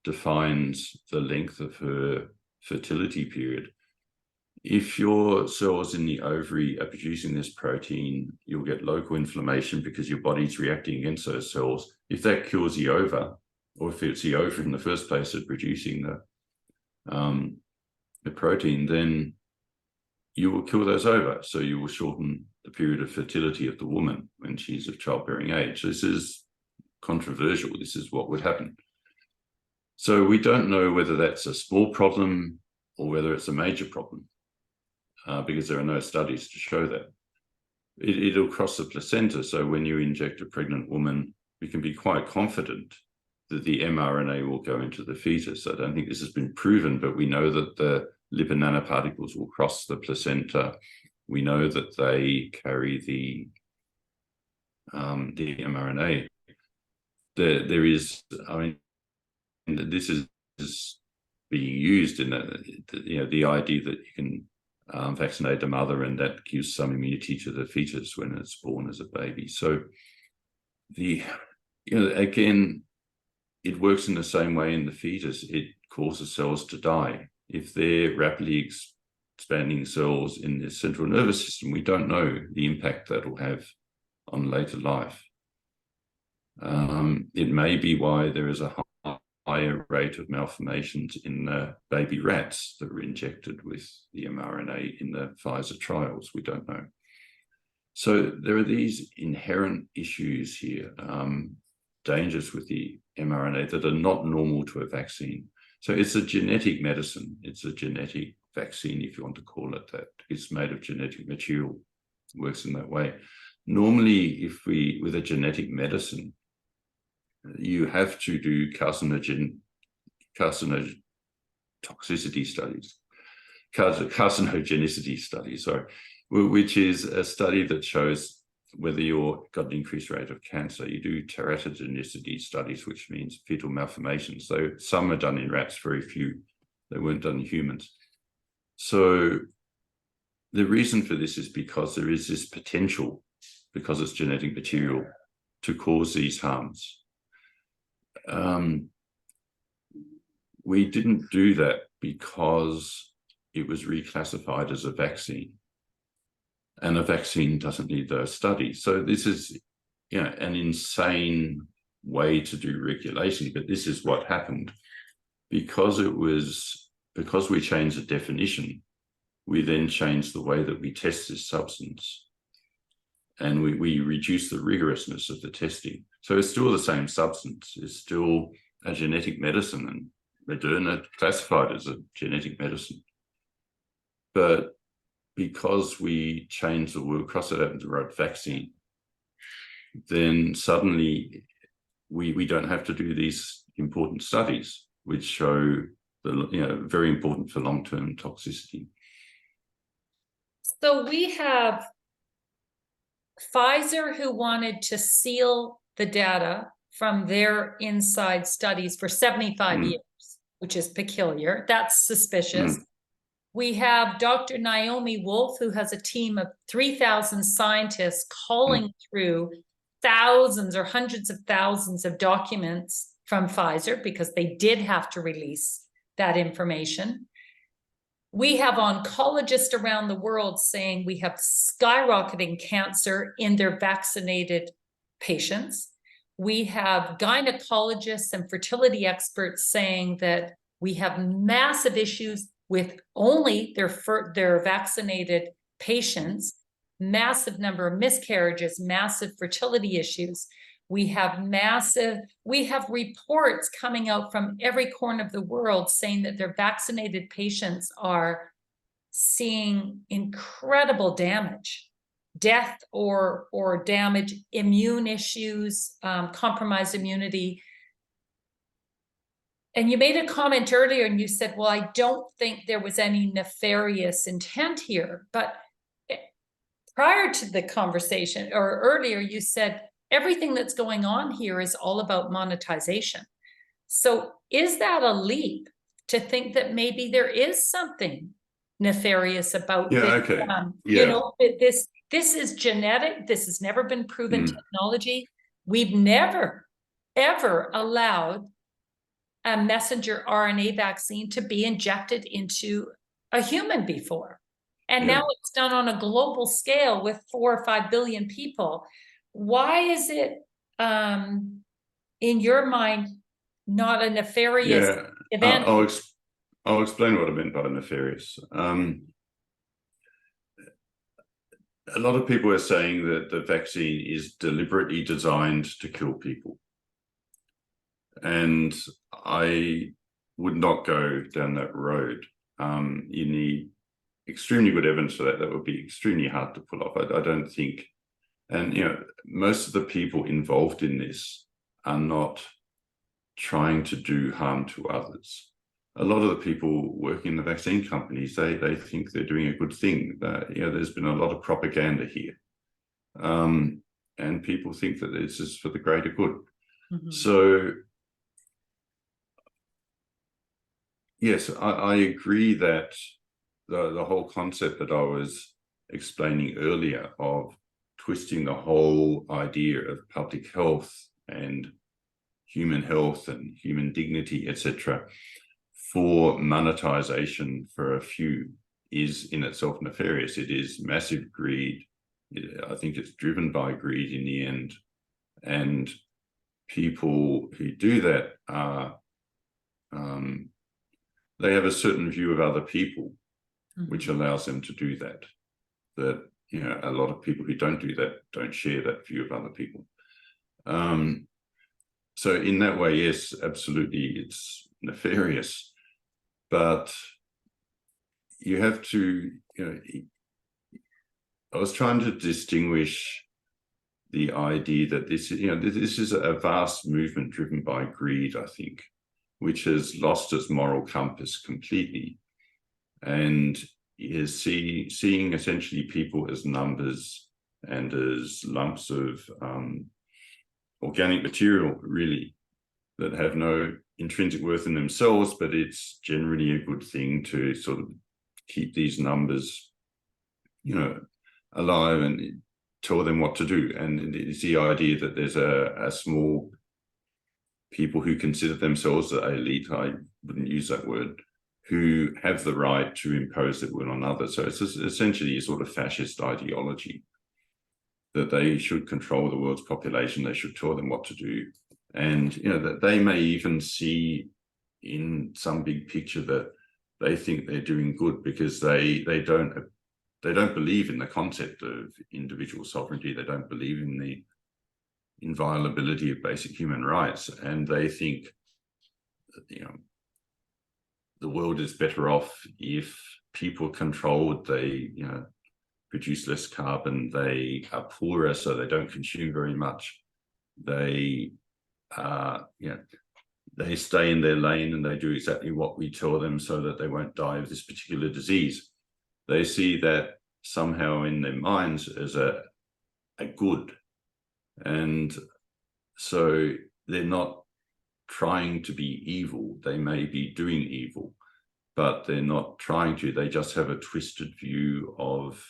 defines the length of her fertility period. If your cells in the ovary are producing this protein, you'll get local inflammation because your body's reacting against those cells. If that kills the ova, or if it's the ova in the first place that's producing the protein, then you will kill those ova. So you will shorten the period of fertility of the woman when she's of childbearing age. This is controversial. This is what would happen. So we don't know whether that's a small problem or whether it's a major problem, because there are no studies to show that. It'll cross the placenta. So when you inject a pregnant woman, we can be quite confident that the mRNA will go into the fetus. I don't think this has been proven, but we know that the lipid nanoparticles will cross the placenta. We know that they carry the mRNA. There is, I mean, this is being used in the idea that you can vaccinate the mother, and that gives some immunity to the fetus when it's born as a baby. So again, it works in the same way in the fetus. It causes cells to die. If they're rapidly expanding cells in the central nervous system, we don't know the impact that will have on later life. It may be why there is a higher rate of malformations in the baby rats that were injected with the mRNA in the Pfizer trials. We don't know. So there are these inherent issues here, dangers with the mRNA that are not normal to a vaccine. So it's a genetic medicine. It's a genetic vaccine, if you want to call it that. It's made of genetic material, works in that way. Normally, with a genetic medicine, you have to do carcinogenicity studies, sorry, which is a study that shows whether you've got an increased rate of cancer. You do teratogenicity studies, which means fetal malformations. So some are done in rats, very few. They weren't done in humans. So the reason for this is because there is this potential, because it's genetic material, to cause these harms. We didn't do that because it was reclassified as a vaccine, and a vaccine doesn't need those studies. So this is, an insane way to do regulation, but this is what happened. Because we changed the definition, we then changed the way that we test this substance, and we reduced the rigorousness of the testing. So it's still the same substance. It's still a genetic medicine, and Moderna classified as a genetic medicine. But because we changed the word, crossed it out and wrote vaccine, then suddenly we don't have to do these important studies, which show very important for long-term toxicity. So we have Pfizer, who wanted to seal the data from their inside studies for 75 years, which is peculiar. That's suspicious. We have Dr. Naomi Wolf, who has a team of 3,000 scientists calling through thousands or hundreds of thousands of documents from Pfizer, because they did have to release that information. We have oncologists around the world saying we have skyrocketing cancer in their vaccinated patients. We have gynecologists and fertility experts saying that we have massive issues with only their vaccinated patients, massive number of miscarriages, massive fertility issues. We have reports coming out from every corner of the world saying that their vaccinated patients are seeing incredible damage, death or damage, immune issues, compromised immunity. And you made a comment earlier and you said, well, I don't think there was any nefarious intent here. But prior to the conversation, or earlier, you said everything that's going on here is all about monetization. So is that a leap to think that maybe there is something nefarious about this? Okay. This is genetic. This has never been proven technology. We've never, ever allowed a messenger RNA vaccine to be injected into a human before. And now it's done on a global scale with 4 or 5 billion people. Why is it, in your mind, not a nefarious event? I'll explain what I meant by nefarious. A lot of people are saying that the vaccine is deliberately designed to kill people. And I would not go down that road. You need extremely good evidence for that. That would be extremely hard to pull off. I don't think, and most of the people involved in this are not trying to do harm to others. A lot of the people working in the vaccine companies, they think they're doing a good thing. There's been a lot of propaganda here, and people think that this is for the greater good. So yes, I agree that the whole concept that I was explaining earlier of twisting the whole idea of public health and human health and human dignity, etc., for monetization for a few is in itself nefarious. It is massive greed. I think it's driven by greed in the end. And people who do that are, they have a certain view of other people, which allows them to do that. That, you know, a lot of people who don't do that don't share that view of other people. So in that way, yes, absolutely, it's nefarious. But you have to, you know, I was trying to distinguish the idea that this, you know, this is a vast movement driven by greed, I think, which has lost its moral compass completely, and is seeing essentially people as numbers and as lumps of organic material, really, that have no intrinsic worth in themselves, but it's generally a good thing to sort of keep these numbers, you know, alive and tell them what to do. And it's the idea that there's a small people who consider themselves an elite, I wouldn't use that word, who have the right to impose their will on others. So it's essentially a sort of fascist ideology that they should control the world's population, they should tell them what to do. And, you know, that they may even see in some big picture that they think they're doing good because they don't believe in the concept of individual sovereignty. They don't believe in the inviolability of basic human rights. And they think, you know, the world is better off if people controlled, they, you know, produce less carbon, they are poorer, so they don't consume very much. They, you know, they stay in their lane and they do exactly what we tell them so that they won't die of this particular disease. They see that somehow in their minds as a good. And so they're not trying to be evil. They may be doing evil, but they're not trying to. They just have a twisted view of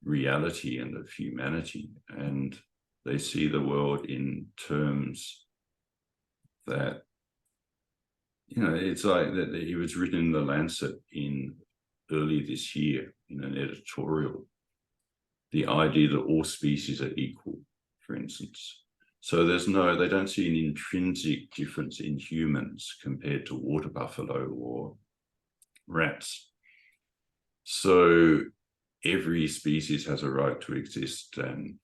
reality and of humanity. And they see the world in terms that, you know, it's like that it was written in the Lancet in early this year in an editorial, the idea that all species are equal, for instance. So they don't see an intrinsic difference in humans compared to water buffalo or rats. So every species has a right to exist, and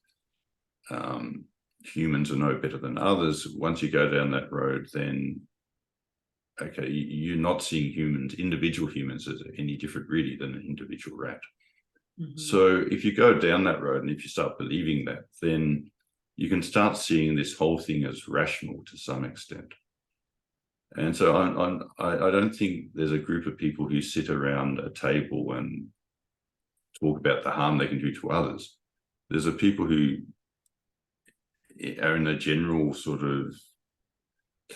humans are no better than others. Once you go down that road, then okay, you're not seeing humans, individual humans, as any different really than an individual rat. So if you go down that road and if you start believing that, then you can start seeing this whole thing as rational to some extent. And so I don't think there's a group of people who sit around a table and talk about the harm they can do to others. There's a people who are in a general sort of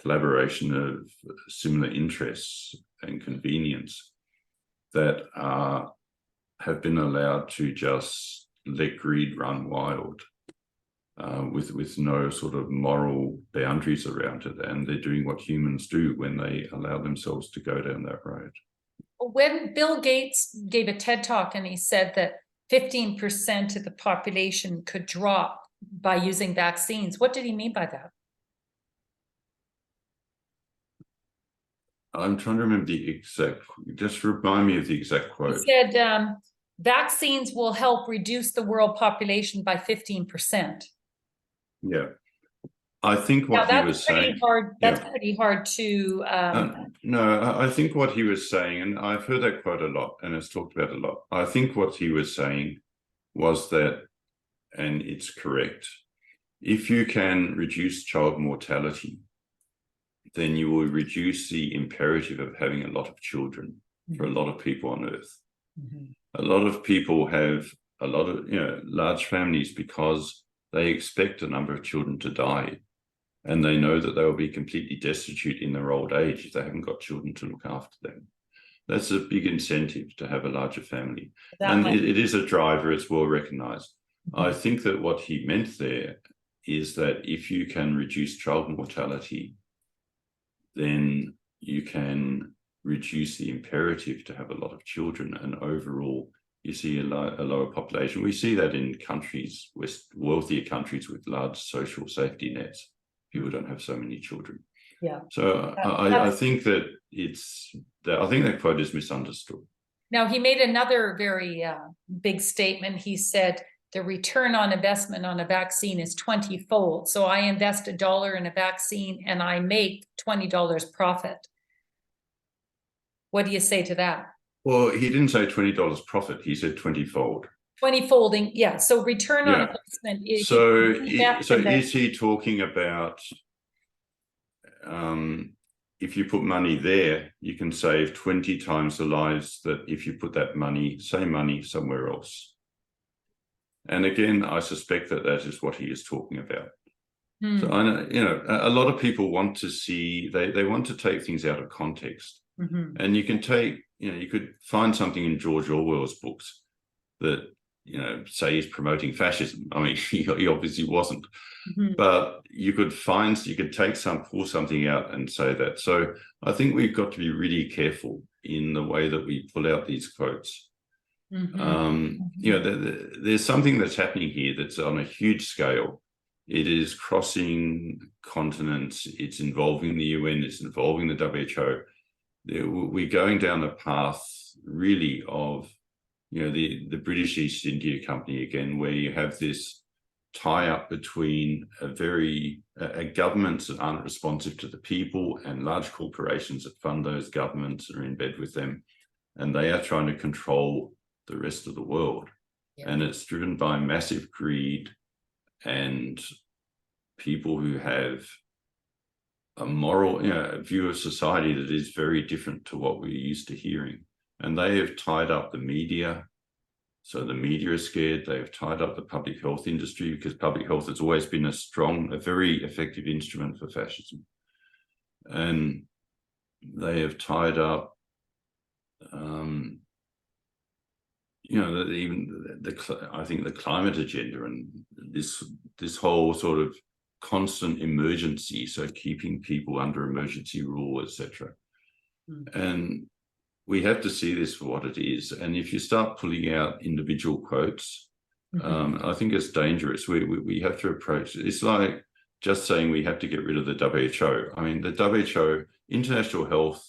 collaboration of similar interests and convenience that have been allowed to just let greed run wild with no sort of moral boundaries around it. And they're doing what humans do when they allow themselves to go down that road. When Bill Gates gave a TED talk and he said that 15% of the population could drop by using vaccines, what did he mean by that? I'm trying to remember the exact, just remind me of the exact quote. He said, vaccines will help reduce the world population by 15%. Yeah. I think what he was saying. That's pretty hard to. No, I think what he was saying, and I've heard that quote a lot and it's talked about a lot. I think what he was saying was that, and it's correct, if you can reduce child mortality, then you will reduce the imperative of having a lot of children for a lot of people on Earth. A lot of people have a lot of, you know, large families because they expect a number of children to die, and they know that they will be completely destitute in their old age if they haven't got children to look after them. That's a big incentive to have a larger family. And it is a driver, it's well recognized. I think that what he meant there is that if you can reduce child mortality, then you can reduce the imperative to have a lot of children, and overall you see a lower population. We see that in countries, wealthier countries with large social safety nets. people don't have so many children. Yeah. So I think that I think that quote is misunderstood. Now, he made another very big statement. He said, the return on investment on a vaccine is 20-fold. So I invest $1 in a vaccine and I make $20 profit. What do you say to that? Well, he didn't say $20 profit. He said 20-fold. 20-folding, yeah. So return on investment is so is he talking about if you put money there, you can save 20 times the lives that if you put that money, same money, somewhere else. And again, I suspect that is what he is talking about. So I know, a lot of people want to see, they want to take things out of context. And you can take, you could find something in George Orwell's books that, say he's promoting fascism. I mean, he obviously wasn't. But you could pull something out and say that. So I think we've got to be really careful in the way that we pull out these quotes. There's something that's happening here that's on a huge scale. It is crossing continents. It's involving the UN. It's involving the WHO. We're going down a path really of, the British East India Company again, where you have this tie-up between governments that aren't responsive to the people and large corporations that fund those governments and are in bed with them. And they are trying to control the rest of the world. Yeah. And it's driven by massive greed and people who have a moral view of society that is very different to what we're used to hearing. And they have tied up the media. So the media is scared. They have tied up the public health industry because public health has always been a very effective instrument for fascism. And they have tied up, I think the climate agenda and this whole sort of constant emergency. So keeping people under emergency rule, etc. And we have to see this for what it is. And if you start pulling out individual quotes, I think it's dangerous. We have to approach it. It's like just saying we have to get rid of the WHO. I mean, the WHO, international health,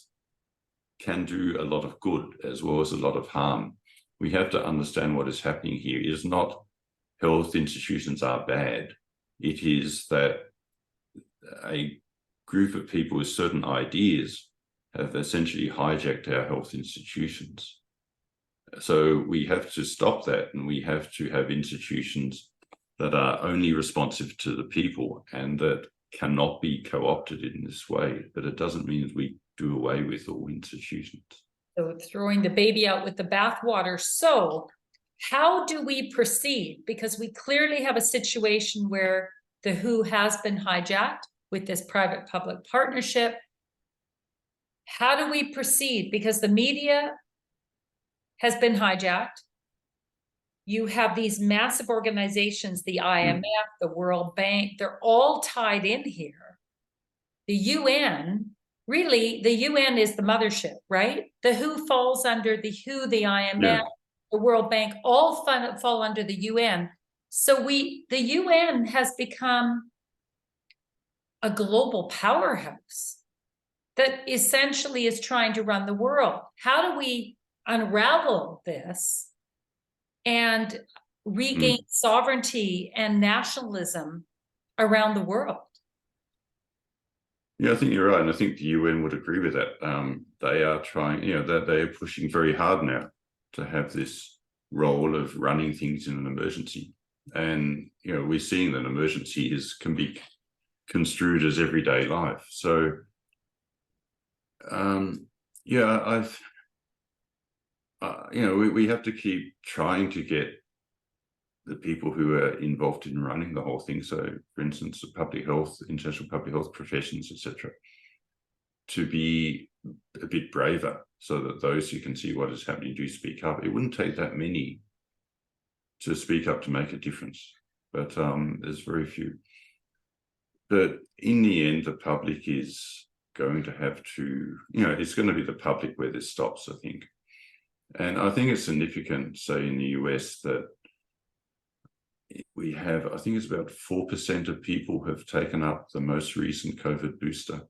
can do a lot of good as well as a lot of harm. We have to understand what is happening here. It is not health institutions are bad. It is that a group of people with certain ideas have essentially hijacked our health institutions. So we have to stop that, and we have to have institutions that are only responsive to the people and that cannot be co-opted in this way. But it doesn't mean that we do away with all institutions. So throwing the baby out with the bathwater. So how do we proceed? Because we clearly have a situation where the WHO has been hijacked with this private-public partnership. How do we proceed? Because the media has been hijacked. You have these massive organizations, the IMF, the World Bank, they're all tied in here. The UN, really, the UN is the mothership, right? The WHO falls under the WHO, the IMF, the World Bank, all fall under the UN. So the UN has become a global powerhouse that essentially is trying to run the world. How do we unravel this and regain sovereignty and nationalism around the world? Yeah, I think you're right. And I think the UN would agree with that. They are trying, that they are pushing very hard now to have this role of running things in an emergency. And, we're seeing that emergency can be construed as everyday life. So, we have to keep trying to get the people who are involved in running the whole thing. So, for instance, the public health, international public health professions, etc., to be a bit braver so that those who can see what is happening do speak up. It wouldn't take that many to speak up to make a difference, but there's very few. But in the end, the public is going to have to, it's going to be the public where this stops, I think. And I think it's significant, say, in the US that we have, I think it's about 4% of people have taken up the most recent COVID booster,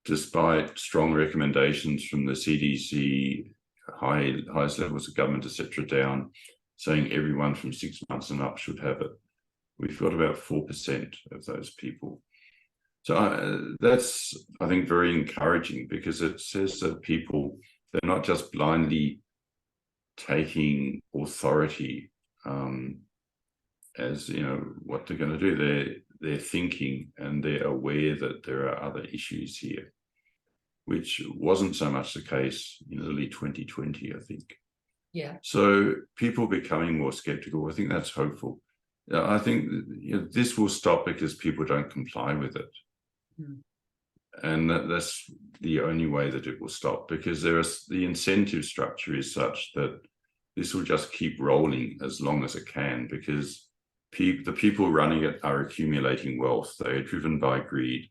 despite strong recommendations from the CDC, highest levels of government, etc., down, saying everyone from 6 months and up should have it. We've got about 4% of those people. So that's, I think, very encouraging, because it says that people, they're not just blindly taking authority as, you know, what they're going to do. They're thinking, and they're aware that there are other issues here, which wasn't so much the case in early 2020, I think. Yeah. So people becoming more skeptical, I think that's hopeful. I think, you know, this will stop because people don't comply with it. And that's the only way that it will stop, because the incentive structure is such that this will just keep rolling as long as it can, because the people running it are accumulating wealth. They are driven by greed.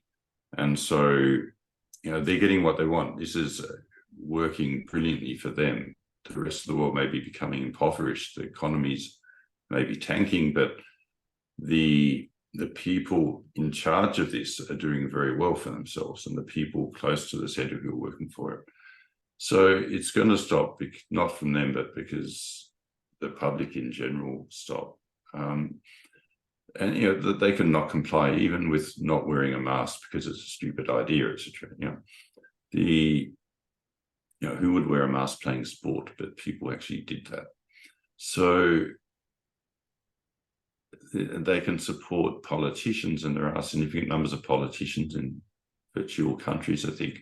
And so, you know, they're getting what they want. This is working brilliantly for them. The rest of the world may be becoming impoverished. The economies may be tanking, but the people in charge of this are doing very well for themselves, and the people close to the center who are working for it. So it's going to stop, not from them, but because the public in general stop. And, you know, that they can not comply even with not wearing a mask because it's a stupid idea, etc. You know, who would wear a mask playing sport? But people actually did that. So they can support politicians, and there are significant numbers of politicians in virtual countries, I think,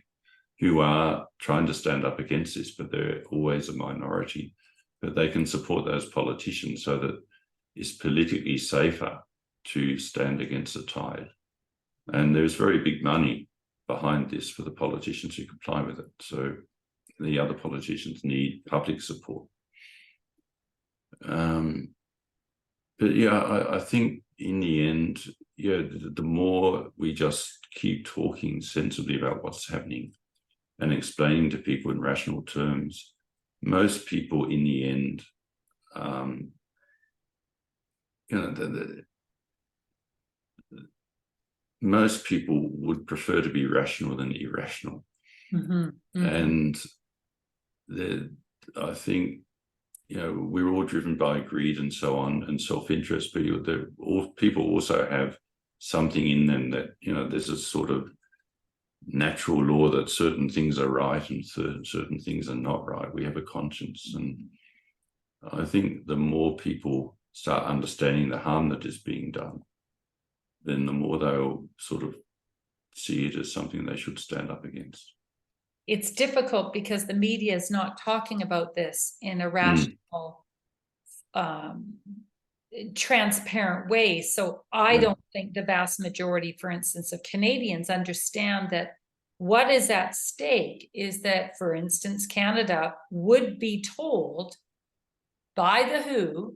who are trying to stand up against this, but they're always a minority. But they can support those politicians so that it's politically safer to stand against the tide. And there's very big money behind this for the politicians who comply with it. So the other politicians need public support. But yeah, I think in the end, yeah, the more we just keep talking sensibly about what's happening and explaining to people in rational terms, most people in the end, you know, most people would prefer to be rational than irrational. And I think, you know, we're all driven by greed and so on, and self-interest, but people also have something in them that, you know, there's a sort of natural law that certain things are right and certain things are not right. We have a conscience. And I think the more people start understanding the harm that is being done, then the more they'll sort of see it as something they should stand up against. It's difficult because the media is not talking about this in a rational, transparent way. So I don't think the vast majority, for instance, of Canadians understand that what is at stake is that, for instance, Canada would be told by the WHO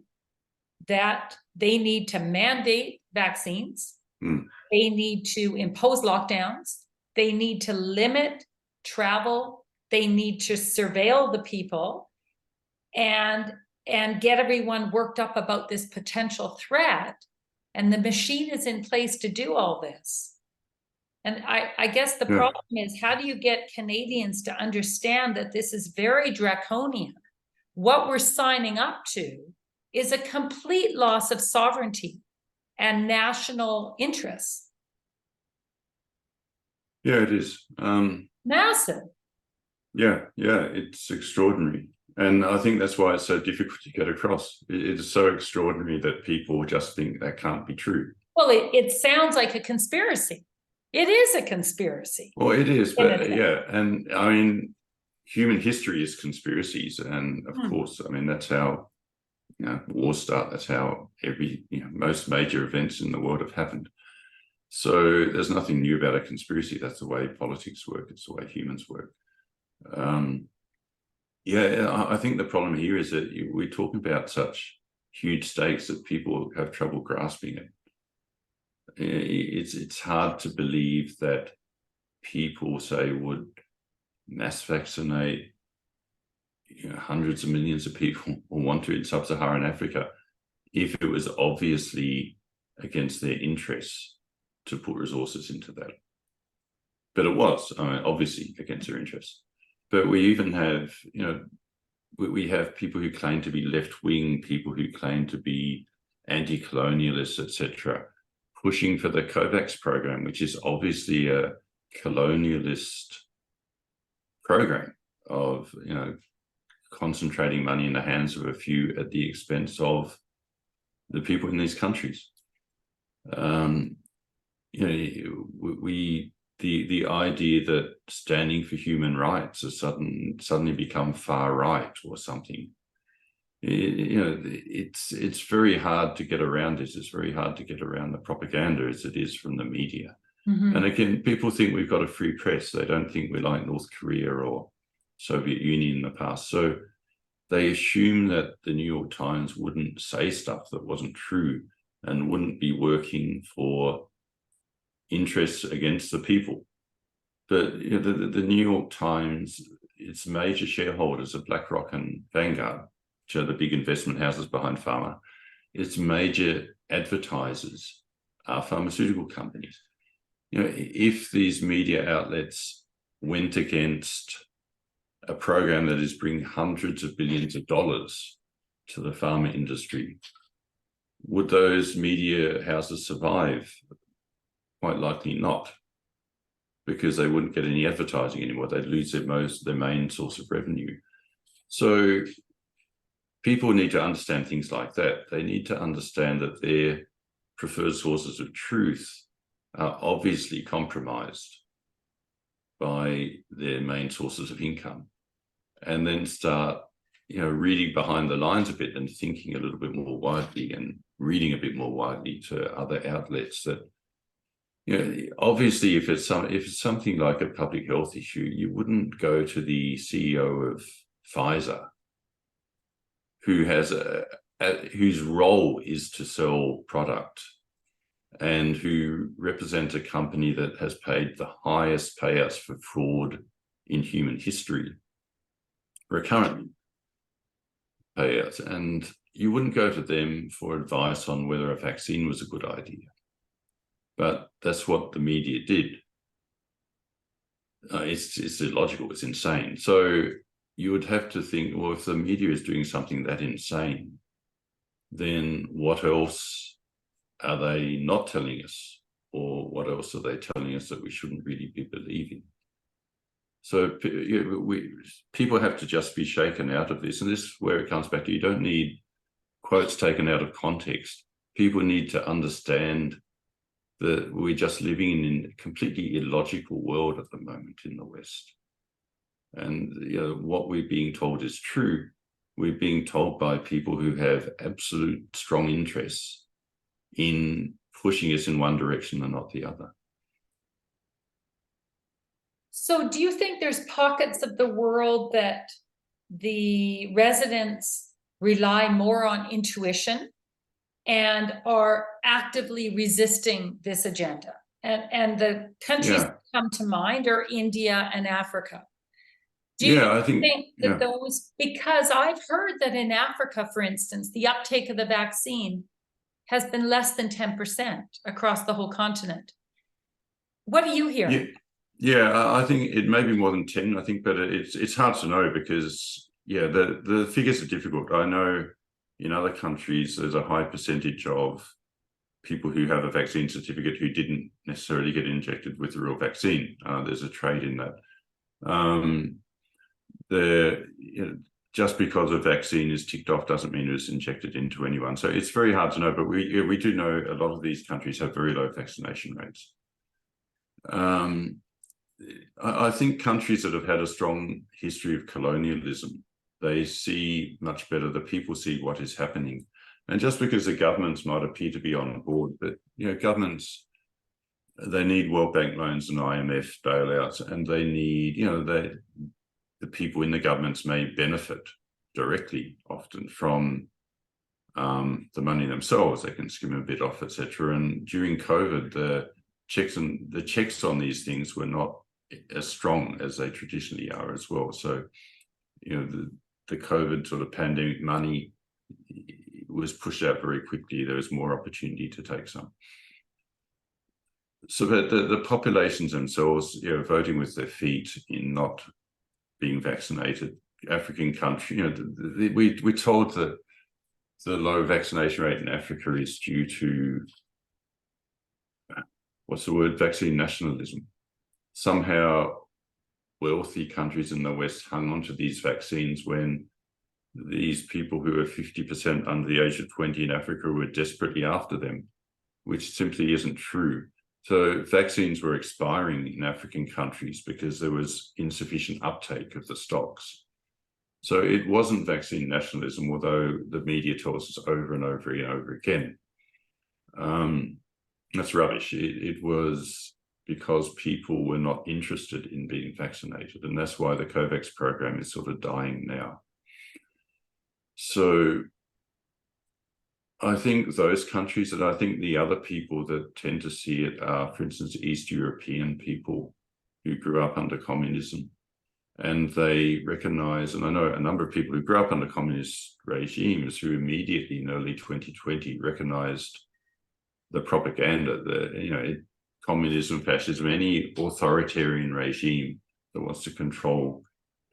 that they need to mandate vaccines, they need to impose lockdowns, they need to limit travel, they need to surveil the people and get everyone worked up about this potential threat. And the machine is in place to do all this. And I guess the problem is, how do you get Canadians to understand that this is very draconian? What we're signing up to is a complete loss of sovereignty and national interests. Yeah, it is. Massive. Yeah, it's extraordinary. And I think that's why it's so difficult to get across. It is so extraordinary that people just think that can't be true. Well, it sounds like a conspiracy. It is a conspiracy. Well, it is, but yeah. And I mean, human history is conspiracies. And of course, I mean, that's how, you know, wars start. That's how most major events in the world have happened. So there's nothing new about a conspiracy. That's the way politics work. It's the way humans work. Yeah, I think the problem here is that we're talking about such huge stakes that people have trouble grasping it. It's hard to believe that people, say, would mass vaccinate, you know, hundreds of millions of people, or want to, in sub-Saharan Africa, if it was obviously against their interests to put resources into that. But it was, obviously against their interests. But we even have, we have people who claim to be left-wing, people who claim to be anti-colonialists, etc., pushing for the COVAX program, which is obviously a colonialist program of, concentrating money in the hands of a few at the expense of the people in these countries. The idea that standing for human rights has suddenly become far right or something. It's very hard to get around this. It's very hard to get around the propaganda as it is from the media. Mm-hmm. And again, people think we've got a free press. They don't think we're like North Korea or Soviet Union in the past. So they assume that the New York Times wouldn't say stuff that wasn't true and wouldn't be working for interests against the people. But the New York Times, its major shareholders are BlackRock and Vanguard, which are the big investment houses behind pharma. Its major advertisers are pharmaceutical companies. If these media outlets went against a program that is bringing hundreds of billions of dollars to the pharma industry, would those media houses survive? Quite likely not, because they wouldn't get any advertising anymore. They'd lose their main source of revenue. So people need to understand things like that. They need to understand that their preferred sources of truth are obviously compromised by their main sources of income, and then start, reading behind the lines a bit and thinking a little bit more widely and reading a bit more widely to other outlets that, obviously if it's something like a public health issue, you wouldn't go to the CEO of Pfizer, who has whose role is to sell product and who represents a company that has paid the highest payouts for fraud in human history, recurrent payouts, and you wouldn't go to them for advice on whether a vaccine was a good idea. But that's what the media did. It's illogical, it's insane. So you would have to think, well, if the media is doing something that insane, then what else are they not telling us? Or what else are they telling us that we shouldn't really be believing? So people have to just be shaken out of this. And this is where it comes back to, you don't need quotes taken out of context. People need to understand that we're just living in a completely illogical world at the moment in the West. And what we're being told is true. We're being told by people who have absolute strong interests in pushing us in one direction and not the other. So do you think there's pockets of the world that the residents rely more on intuition and are actively resisting this agenda? And the countries that come to mind are India and Africa. Do you think that those, because I've heard that in Africa, for instance, the uptake of the vaccine has been less than 10% across the whole continent. What do you hear? Yeah, I think it may be more than 10, I think, but it's hard to know because, the figures are difficult. I know in other countries, there's a high percentage of people who have a vaccine certificate who didn't necessarily get injected with the real vaccine. There's a trade in that. Just because a vaccine is ticked off doesn't mean it's injected into anyone. So it's very hard to know, but we do know a lot of these countries have very low vaccination rates. I think countries that have had a strong history of colonialism, they see much better, the people see what is happening. And just because the governments might appear to be on board, but governments, they need World Bank loans and IMF bailouts, and they need, the people in the governments may benefit directly often from the money themselves. They can skim a bit off, etc. And during COVID, the checks on these things were not as strong as they traditionally are as well. So, the COVID sort of pandemic money was pushed out very quickly. There was more opportunity to take some. So that the populations themselves, voting with their feet in not being vaccinated. African country, we're told that the low vaccination rate in Africa is due to vaccine nationalism. Somehow wealthy countries in the West hung onto these vaccines when these people who are 50% under the age of 20 in Africa were desperately after them, which simply isn't true. So vaccines were expiring in African countries because there was insufficient uptake of the stocks. So it wasn't vaccine nationalism, although the media tells us over and over and over again. That's rubbish. It was because people were not interested in being vaccinated, and that's why the COVAX program is sort of dying now. So I think those countries, and I think the other people that tend to see it are, for instance, East European people who grew up under communism. And they recognize, and I know a number of people who grew up under communist regimes who immediately in early 2020 recognized the propaganda, communism, fascism, any authoritarian regime that wants to control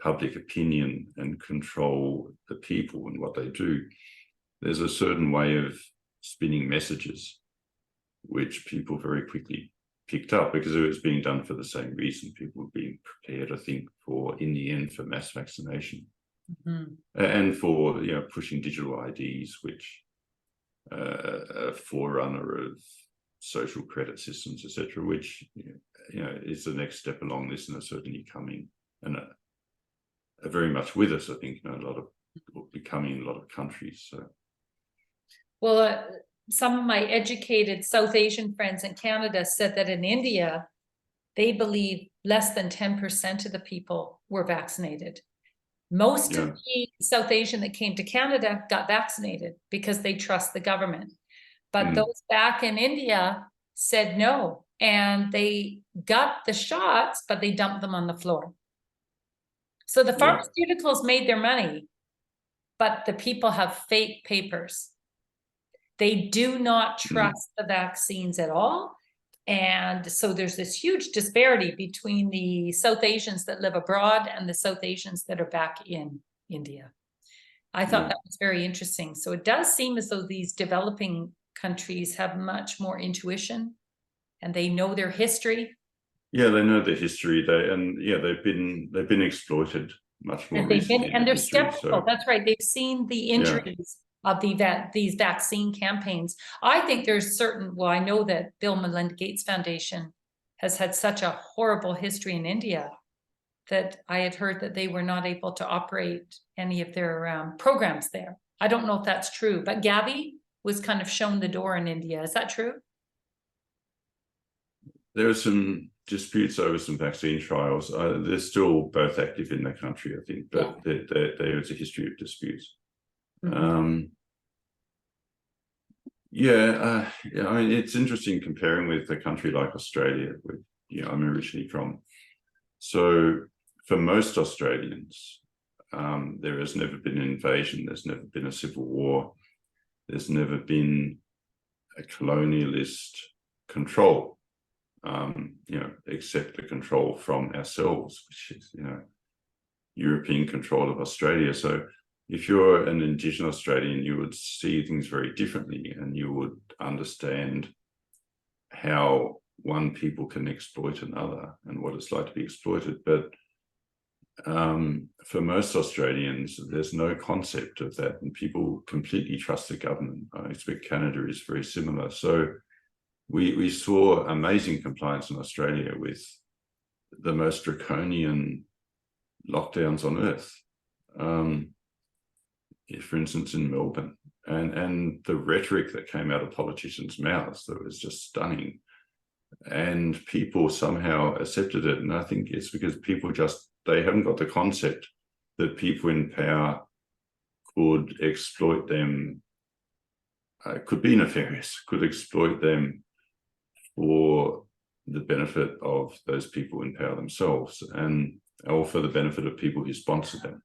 public opinion and control the people and what they do. There's a certain way of spinning messages, which people very quickly picked up because it was being done for the same reason. People were being prepared, I think, in the end, for mass vaccination. Mm-hmm. And for, pushing digital IDs, which a forerunner of social credit systems, etc., which, is the next step along this and are certainly coming and are very much with us, I think, becoming in a lot of countries. So. Well, some of my educated South Asian friends in Canada said that in India, they believe less than 10% of the people were vaccinated. Most of the South Asian that came to Canada got vaccinated because they trust the government. But those back in India said no, and they got the shots, but they dumped them on the floor. So the pharmaceuticals made their money, but the people have fake papers. They do not trust the vaccines at all. And so there's this huge disparity between the South Asians that live abroad and the South Asians that are back in India. I thought that was very interesting. So it does seem as though these developing countries have much more intuition and they know their history. Yeah, they know the history. They've been exploited much more recently. And they're skeptical. So. That's right. They've seen the injuries of these vaccine campaigns. I think there's I know that Bill and Melinda Gates Foundation has had such a horrible history in India that I had heard that they were not able to operate any of their programs there. I don't know if that's true, but Gavi was kind of shown the door in India. Is that true? There are some disputes over some vaccine trials. They're still both active in the country, I think, but there is a history of disputes. Mm-hmm. I mean, it's interesting comparing with a country like Australia, where I'm originally from. So for most Australians, there has never been an invasion. There's never been a civil war. There's never been a colonialist control, except the control from ourselves, which is, European control of Australia. So if you're an Indigenous Australian, you would see things very differently, and you would understand how one people can exploit another and what it's like to be exploited. But for most Australians, there's no concept of that, and people completely trust the government. I expect Canada is very similar. So we saw amazing compliance in Australia with the most draconian lockdowns on earth. For instance, in Melbourne, and the rhetoric that came out of politicians' mouths, that was just stunning. And people somehow accepted it. And I think it's because people they haven't got the concept that people in power could exploit them, could be nefarious, could exploit them for the benefit of those people in power themselves, or for the benefit of people who sponsored them.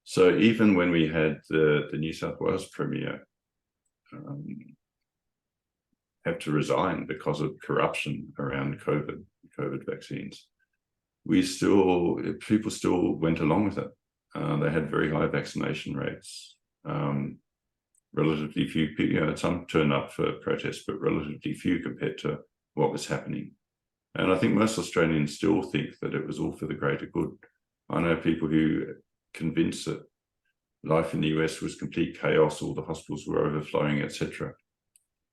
So even when we had the New South Wales Premier had to resign because of corruption around COVID vaccines. People still went along with it. They had very high vaccination rates. Relatively few people, some turned up for protests, but relatively few compared to what was happening. And I think most Australians still think that it was all for the greater good. I know people who are convinced that life in the US was complete chaos, all the hospitals were overflowing, etc.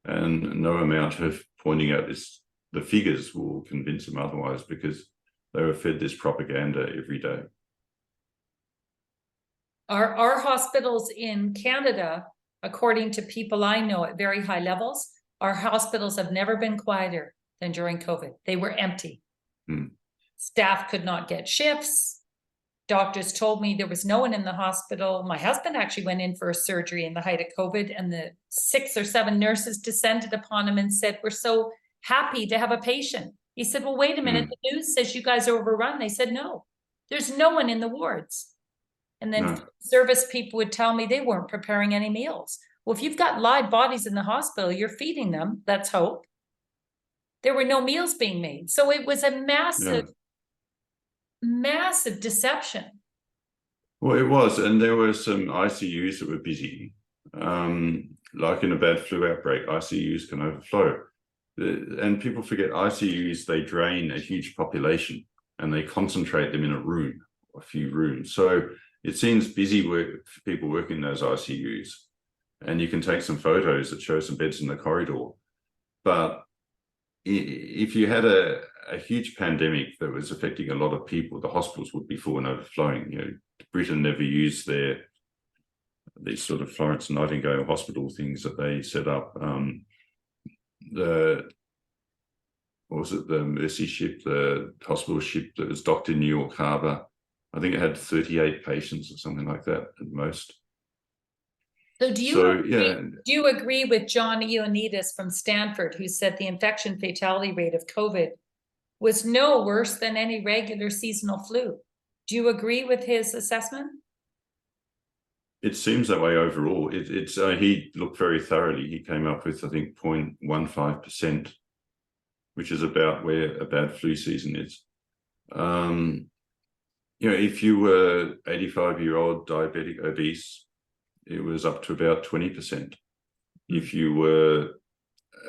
And no amount of pointing out the figures will convince them otherwise, because they were fed this propaganda every day. Our hospitals in Canada, according to people I know at very high levels, our hospitals have never been quieter than during COVID. They were empty. Staff could not get shifts. Doctors told me there was no one in the hospital. My husband actually went in for a surgery in the height of COVID, and the 6 or 7 nurses descended upon him and said, "We're so happy to have a patient." He said, "Well, wait a minute. The news says you guys are overrun." They said, "No, there's no one in the wards." And then service people would tell me they weren't preparing any meals. Well, if you've got live bodies in the hospital, you're feeding them. That's hope. There were no meals being made. So it was a massive deception. Well, it was. And there were some ICUs that were busy. Like in a bad flu outbreak, ICUs can overflow. And people forget ICUs, they drain a huge population and they concentrate them in a room, a few rooms. So it seems busy work for people working in those ICUs. And you can take some photos that show some beds in the corridor. But if you had a huge pandemic that was affecting a lot of people, the hospitals would be full and overflowing. Britain never used these sort of Florence Nightingale hospital things that they set up. The Mercy ship, the hospital ship that was docked in New York Harbor, I think it had 38 patients or something like that at most. So do you agree with John Ioannidis from Stanford, who said the infection fatality rate of COVID was no worse than any regular seasonal flu? Do you agree with his assessment? It seems that way overall. He looked very thoroughly. He came up with, I think, 0.15%, which is about where a bad flu season is. If you were 85-year-old diabetic obese, it was up to about 20%. If you were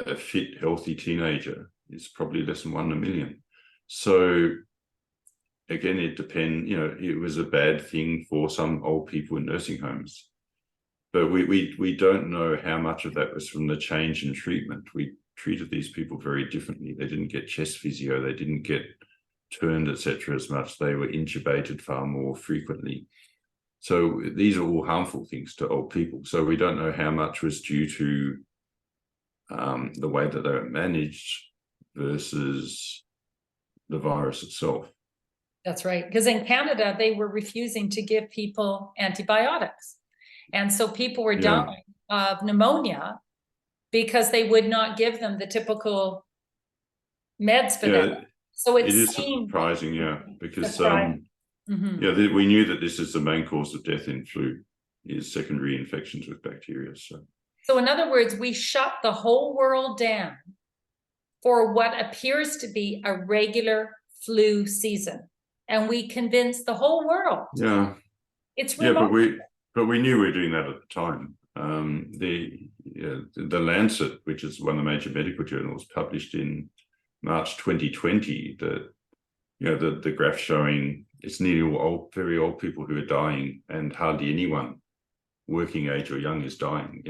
a fit, healthy teenager, it's probably less than 1 in a million. So again, it depends. It was a bad thing for some old people in nursing homes, but we don't know how much of that was from the change in treatment. We treated these people very differently. They didn't get chest physio, they didn't get turned, etc. as much. They were intubated far more frequently. So these are all harmful things to old people. So we don't know how much was due to the way that they were managed versus the virus itself. That's right. Because in Canada, they were refusing to give people antibiotics. And so people were dying of pneumonia because they would not give them the typical meds for them. So it is surprising, because we knew that this is the main cause of death in flu, is secondary infections with bacteria. So in other words, we shut the whole world down for what appears to be a regular flu season. And we convinced the whole world. Yeah. It's remarkable. But we knew we were doing that at the time. The Lancet, which is one of the major medical journals, published in March 2020 the graph showing it's nearly all very old people who are dying, and hardly anyone working age or young is dying.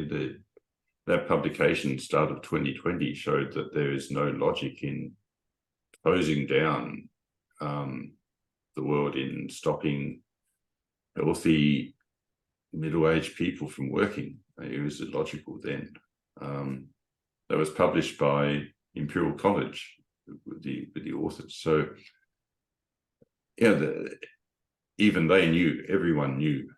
That publication, start of 2020, showed that there is no logic in closing down the world, in stopping healthy middle-aged people from working. It was illogical then. That was published by Imperial College with the authors. So even they knew, everyone knew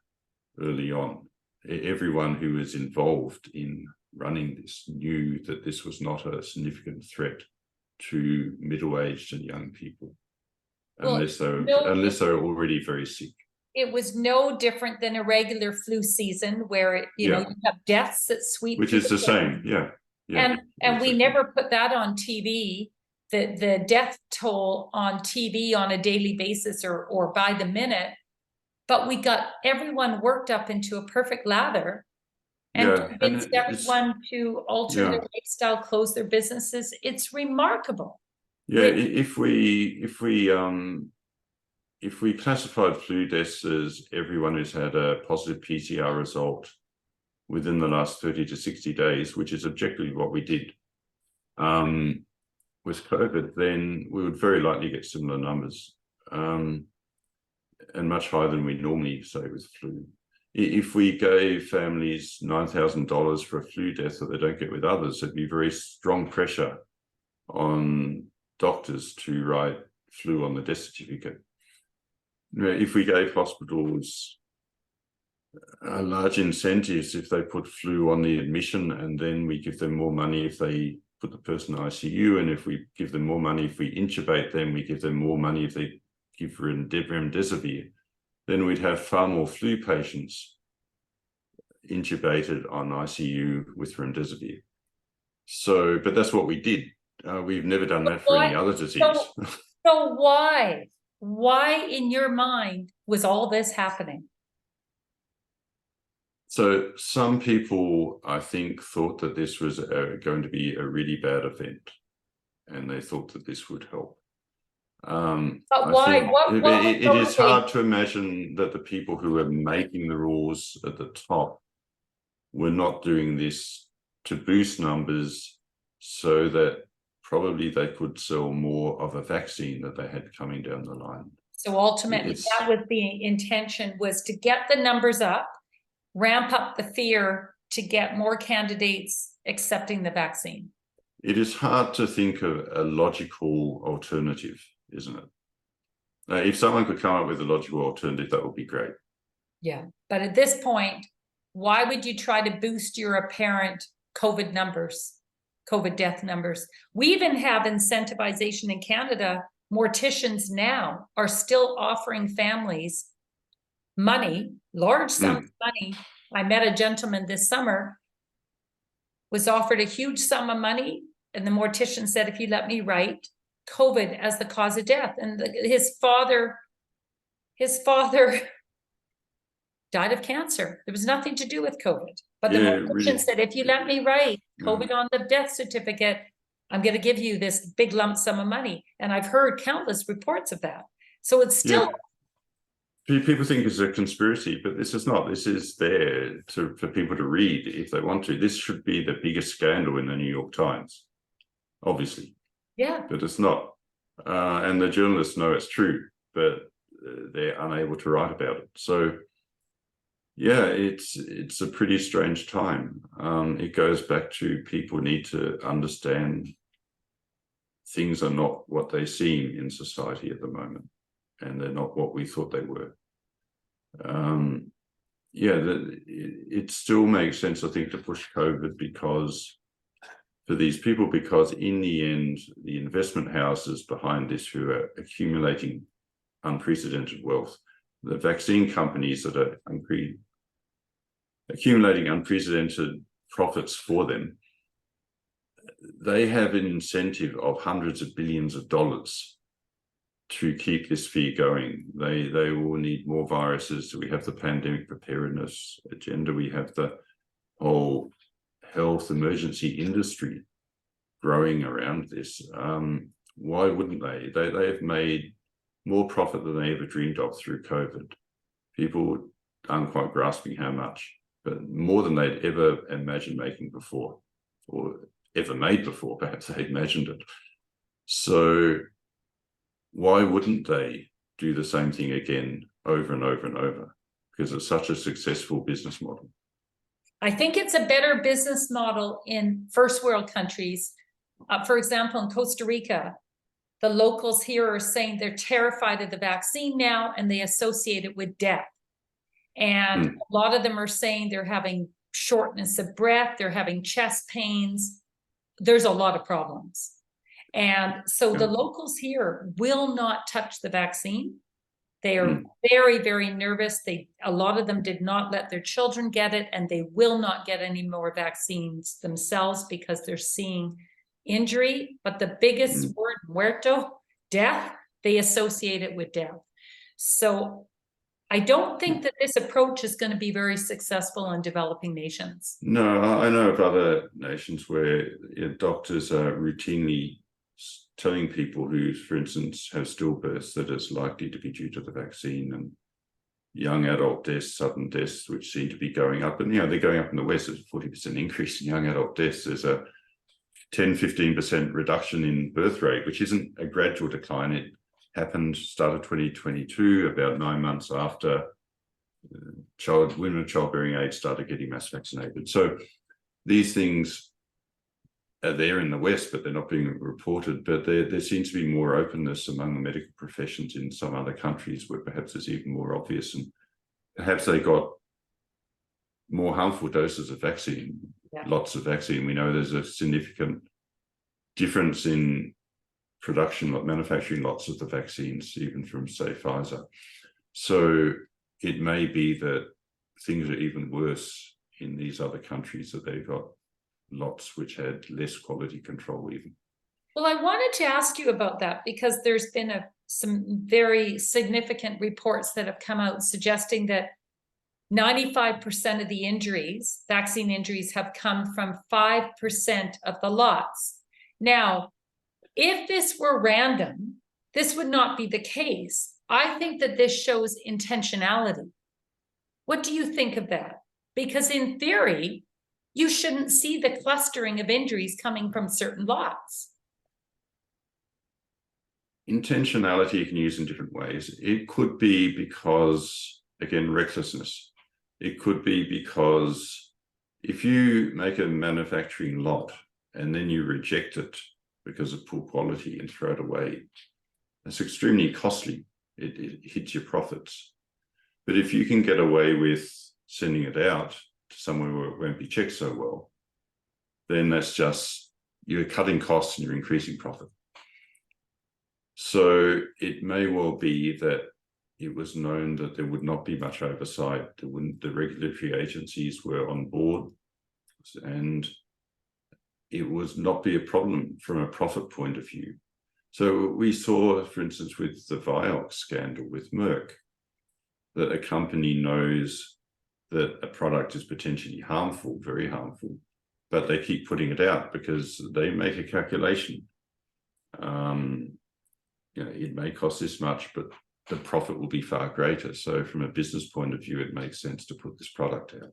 early on, everyone who was involved in running this knew that this was not a significant threat to middle-aged and young people, unless they were already very sick. it was no different than a regular flu season where it, you know, Yeah. you have deaths that sweep Which through is the the same. Yeah. Yeah. and we exactly. never put that on TV, the death toll on TV on a daily basis or by the minute, but we got everyone worked up into a perfect lather and Yeah. And convinced it's, everyone to alter yeah. their lifestyle, close their businesses. It's remarkable. Yeah. If we classified flu deaths as everyone who's had a positive PCR result within the last 30 to 60 days, which is objectively what we did with COVID, then we would very likely get similar numbers, and much higher than we normally say with flu. If we gave families $9,000 for a flu death that they don't get with others, there'd be very strong pressure on doctors to write flu on the death certificate. If we gave hospitals large incentives if they put flu on the admission, and then we give them more money if they put the person in ICU, and if we give them more money if we intubate them, we give them more money if they give remdesivir, then we'd have far more flu patients intubated on ICU with remdesivir. So, but that's what we did. We've never done that for any other disease. So why in your mind was all this happening? So some people, I think, thought that this was going to be a really bad event, and they thought that this would help. But why? It is hard to imagine that the people who are making the rules at the top were not doing this to boost numbers so that probably they could sell more of a vaccine that they had coming down the line. So ultimately, that was the intention, was to get the numbers up, ramp up the fear to get more candidates accepting the vaccine. It is hard to think of a logical alternative, isn't it? If someone could come up with a logical alternative, that would be great. Yeah, but at this point, why would you try to boost your apparent COVID numbers, COVID death numbers? We even have incentivization in Canada. Morticians now are still offering families money, large sums of money. I met a gentleman this summer, was offered a huge sum of money, and the mortician said, if you let me write COVID as the cause of death. And his father died of cancer. There was nothing to do with COVID. But the mortician said, if you let me write COVID on the death certificate, I'm going to give you this big lump sum of money. And I've heard countless reports of that. So it's still... People think it's a conspiracy, but this is not. This is there for people to read if they want to. This should be the biggest scandal in the New York Times, obviously. Yeah. But it's not. And the journalists know it's true, but they're unable to write about it. So, yeah, it's a pretty strange time. It goes back to people need to understand things are not what they seem in society at the moment, and they're not what we thought they were. It still makes sense, I think, to push COVID for these people, because in the end, the investment houses behind this who are accumulating unprecedented wealth, the vaccine companies that are accumulating unprecedented profits for them, they have an incentive of hundreds of billions of dollars to keep this fear going. They will need more viruses. So we have the pandemic preparedness agenda. We have the whole health emergency industry growing around this. Why wouldn't they? They have made more profit than they ever dreamed of through COVID. People aren't quite grasping how much, but more than they'd ever imagined making before, or ever made before. Perhaps they imagined it. So why wouldn't they do the same thing again over and over and over? Because it's such a successful business model. I think it's a better business model in first world countries. For example, in Costa Rica, the locals here are saying they're terrified of the vaccine now, and they associate it with death. And a lot of them are saying they're having shortness of breath, they're having chest pains. There's a lot of problems. And so the locals here will not touch the vaccine. They are very, very nervous. A lot of them did not let their children get it, and they will not get any more vaccines themselves because they're seeing injury. But the biggest word, muerto, death, they associate it with death. So I don't think that this approach is going to be very successful in developing nations. No, I know of other nations where doctors are routinely telling people who, for instance, have stillbirths that it's likely to be due to the vaccine, and young adult deaths, sudden deaths, which seem to be going up. And, they're going up in the West. There's a 40% increase in young adult deaths. There's a 10-15% reduction in birth rate, which isn't a gradual decline. It happened start of 2022, about 9 months after women of childbearing age started getting mass vaccinated. So these things are there in the West, but they're not being reported. But there seems to be more openness among the medical professions in some other countries where perhaps it's even more obvious, and perhaps they got more harmful doses of vaccine, lots of vaccine. We know there's a significant difference in production, manufacturing lots of the vaccines, even from, say, Pfizer. So it may be that things are even worse in these other countries, that they've got lots which had less quality control even. Well, I wanted to ask you about that because there's been some very significant reports that have come out suggesting that 95% of the injuries, vaccine injuries, have come from 5% of the lots. Now, if this were random, this would not be the case. I think that this shows intentionality. What do you think of that? Because in theory, you shouldn't see the clustering of injuries coming from certain lots. Intentionality you can use in different ways. It could be because, again, recklessness. It could be because if you make a manufacturing lot and then you reject it because of poor quality and throw it away, that's extremely costly. It hits your profits. But if you can get away with sending it out to somewhere where it won't be checked so well, then that's just, you're cutting costs and you're increasing profit. So it may well be that it was known that there would not be much oversight. The regulatory agencies were on board, and it would not be a problem from a profit point of view. So we saw, for instance, with the Vioxx scandal with Merck, that a company knows that a product is potentially harmful, very harmful, but they keep putting it out because they make a calculation. It may cost this much, but the profit will be far greater. So from a business point of view, it makes sense to put this product out.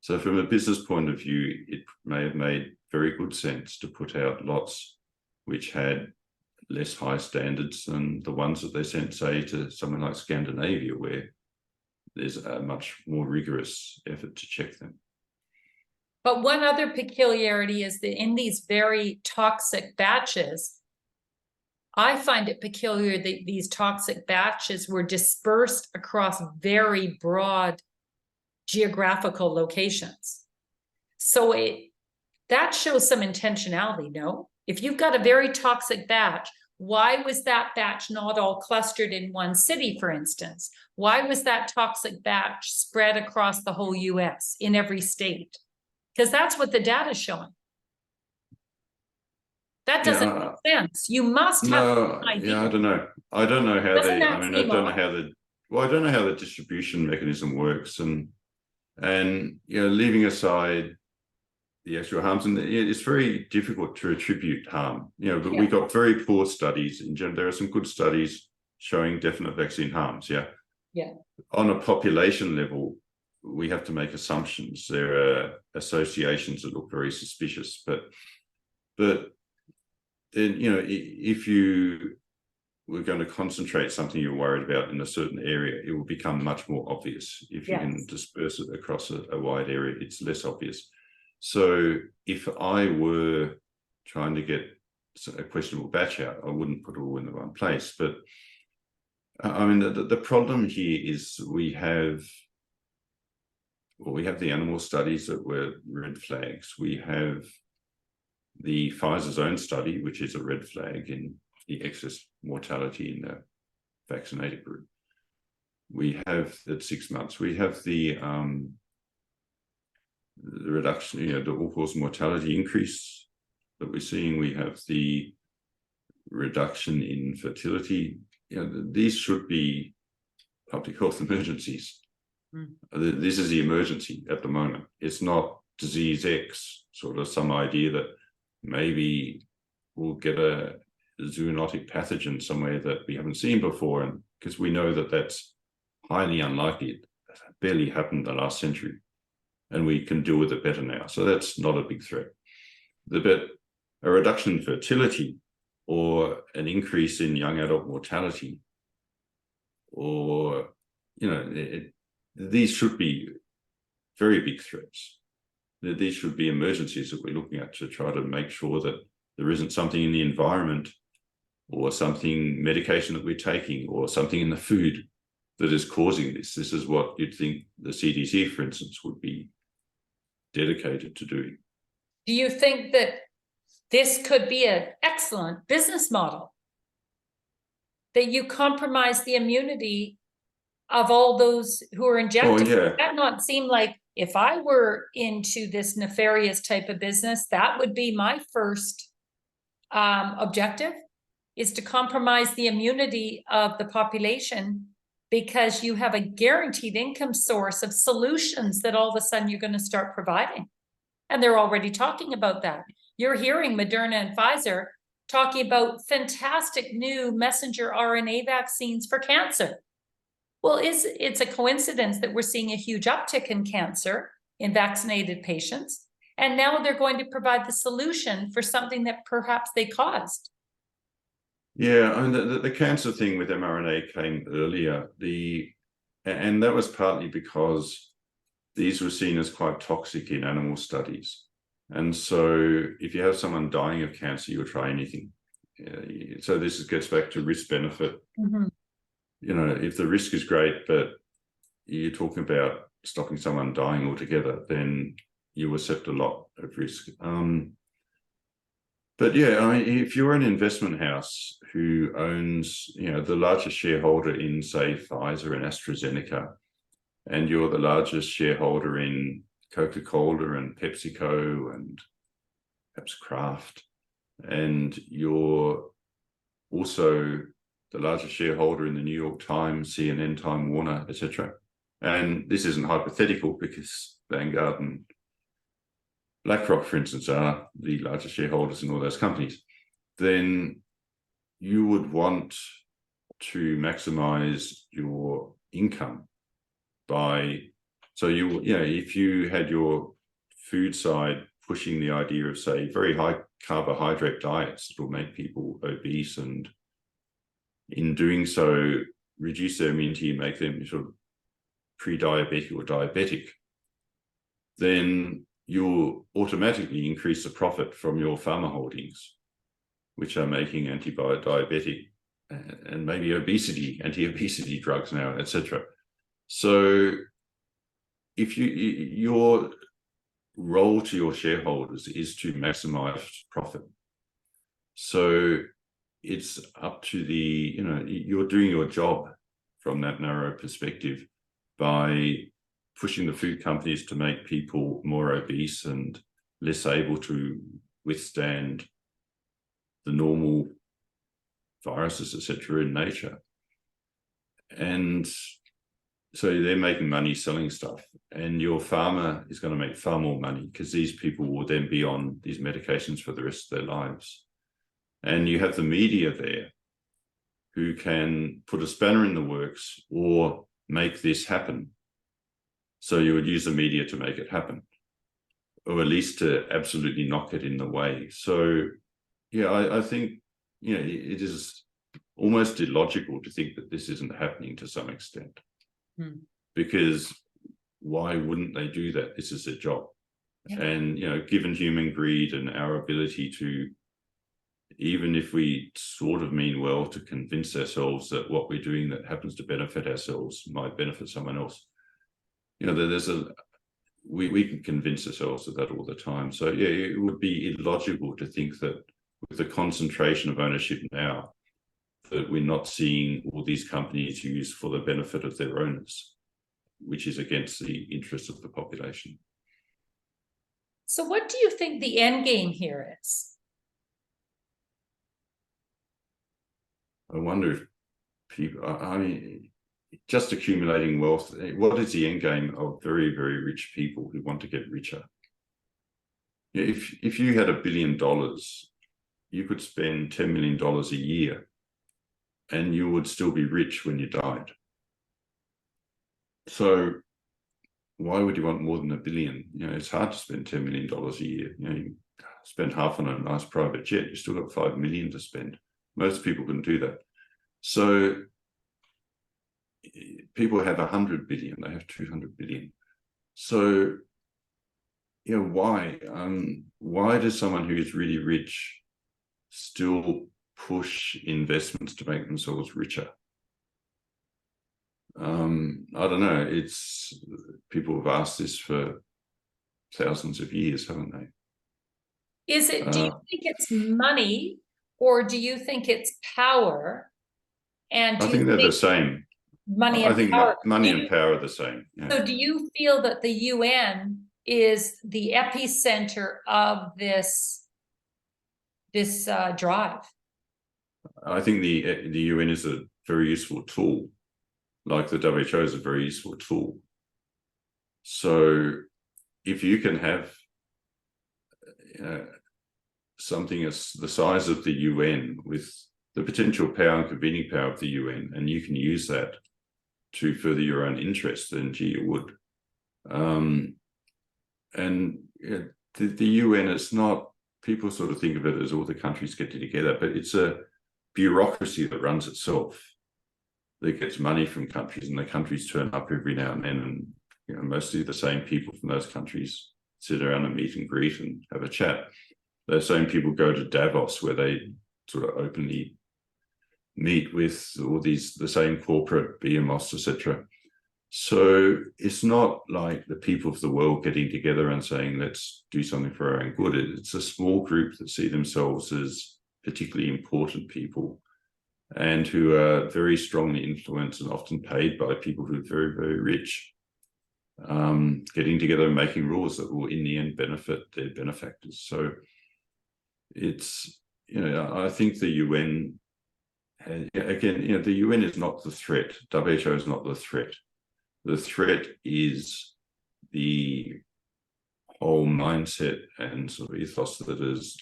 So from a business point of view, it may have made very good sense to put out lots which had less high standards than the ones that they sent, say, to somewhere like Scandinavia, where there's a much more rigorous effort to check them. But one other peculiarity is that in these very toxic batches, I find it peculiar that these toxic batches were dispersed across very broad geographical locations. So that shows some intentionality, no? If you've got a very toxic batch, why was that batch not all clustered in one city, for instance? Why was that toxic batch spread across the whole US in every state? Because that's what the data is showing. That doesn't make sense. You must have an idea. Yeah, I don't know. I don't know how I don't know how the distribution mechanism works, and leaving aside the actual harms, and it's very difficult to attribute harm. But we got very poor studies in general. There are some good studies showing definite vaccine harms. Yeah. On a population level, we have to make assumptions. There are associations that look very suspicious, but then, if you were going to concentrate something you're worried about in a certain area, it will become much more obvious. If you can disperse it across a wide area, it's less obvious. So if I were trying to get a questionable batch out, I wouldn't put it all in the one place. But the problem here is we have the animal studies that were red flags. We have the Pfizer's own study, which is a red flag in the excess mortality in the vaccinated group. We have at 6 months, we have the reduction, the all-cause mortality increase that we're seeing. We have the reduction in fertility. These should be public health emergencies. This is the emergency at the moment. It's not disease X, sort of some idea that maybe we'll get a zoonotic pathogen somewhere that we haven't seen before, and because we know that that's highly unlikely. It barely happened the last century, and we can deal with it better now. So that's not a big threat. A reduction in fertility or an increase in young adult mortality, or these should be very big threats. These should be emergencies that we're looking at to try to make sure that there isn't something in the environment or something, medication that we're taking, or something in the food that is causing this. This is what you'd think the CDC, for instance, would be dedicated to doing. Do you think that this could be an excellent business model? That you compromise the immunity of all those who are injected? Oh, yeah. Does that not seem like, if I were into this nefarious type of business, that would be my first objective, is to compromise the immunity of the population, because you have a guaranteed income source of solutions that all of a sudden you're going to start providing. And they're already talking about that. You're hearing Moderna and Pfizer talking about fantastic new messenger RNA vaccines for cancer. Well, it's a coincidence that we're seeing a huge uptick in cancer in vaccinated patients, and now they're going to provide the solution for something that perhaps they caused. Yeah, I mean, the cancer thing with mRNA came earlier, and that was partly because these were seen as quite toxic in animal studies. And so if you have someone dying of cancer, you'll try anything. So this gets back to risk benefit. Mm-hmm. If the risk is great, but you're talking about stopping someone dying altogether, then you accept a lot of risk. But yeah, I mean, if you're an investment house who owns, the largest shareholder in, say, Pfizer and AstraZeneca, and you're the largest shareholder in Coca-Cola and PepsiCo and perhaps Kraft, and you're also the largest shareholder in the New York Times, CNN, Time Warner, etc. And this isn't hypothetical, because Vanguard and BlackRock, for instance, are the largest shareholders in all those companies. Then you would want to maximize your income if you had your food side pushing the idea of, say, very high carbohydrate diets that will make people obese, and in doing so reduce their immunity and make them sort of pre-diabetic or diabetic, then you'll automatically increase the profit from your pharma holdings, which are making anti-diabetic and maybe anti-obesity drugs now, etc. So if your role to your shareholders is to maximize profit. So it's up to you're doing your job from that narrow perspective by pushing the food companies to make people more obese and less able to withstand the normal viruses, etc., in nature. And so they're making money selling stuff, and your farmer is going to make far more money, because these people will then be on these medications for the rest of their lives. And you have the media there who can put a spanner in the works or make this happen. So you would use the media to make it happen, or at least to absolutely knock it in the way. So yeah, I think it is almost illogical to think that this isn't happening to some extent. Because why wouldn't they do that? This is their job. Yeah. And given human greed and our ability to, even if we sort of mean well, to convince ourselves that what we're doing that happens to benefit ourselves might benefit someone else, we can convince ourselves of that all the time. So yeah, it would be illogical to think that with the concentration of ownership now, that we're not seeing all these companies used for the benefit of their owners, which is against the interest of the population. So what do you think the end game here is? I wonder if people, I mean, just accumulating wealth, what is the end game of very, very rich people who want to get richer? If you had $1 billion, you could spend $10 million a year and you would still be rich when you died. So why would you want more than $1 billion? It's hard to spend $10 million a year. You spend half on a nice private jet, you still got $5 million to spend. Most people can do that. So people have 100 billion, they have 200 billion. So, why? Why does someone who is really rich still push investments to make themselves richer? I don't know. People have asked this for thousands of years, haven't they? Do you think it's money, or do you think it's power? And I think they're the same. Money I and think power. money and power are the same. Yeah. So do you feel that the UN is the epicenter of this drive? I think the UN is a very useful tool, like the WHO is a very useful tool. So if you can have something as the size of the UN with the potential power and convening power of the UN, and you can use that to further your own interests, then gee, you would. The UN is not, people sort of think of it as all the countries getting together, but it's a bureaucracy that runs itself, that gets money from countries, and the countries turn up every now and then, and mostly the same people from those countries sit around and meet and greet and have a chat. Those same people go to Davos, where they sort of openly meet with all the same corporate behemoths, etc. So it's not like the people of the world getting together and saying, let's do something for our own good. It's a small group that see themselves as particularly important people and who are very strongly influenced and often paid by people who are very, very rich, getting together and making rules that will in the end benefit their benefactors. So it's, I think the UN, again, the UN is not the threat. WHO is not the threat. The threat is the whole mindset and sort of ethos that has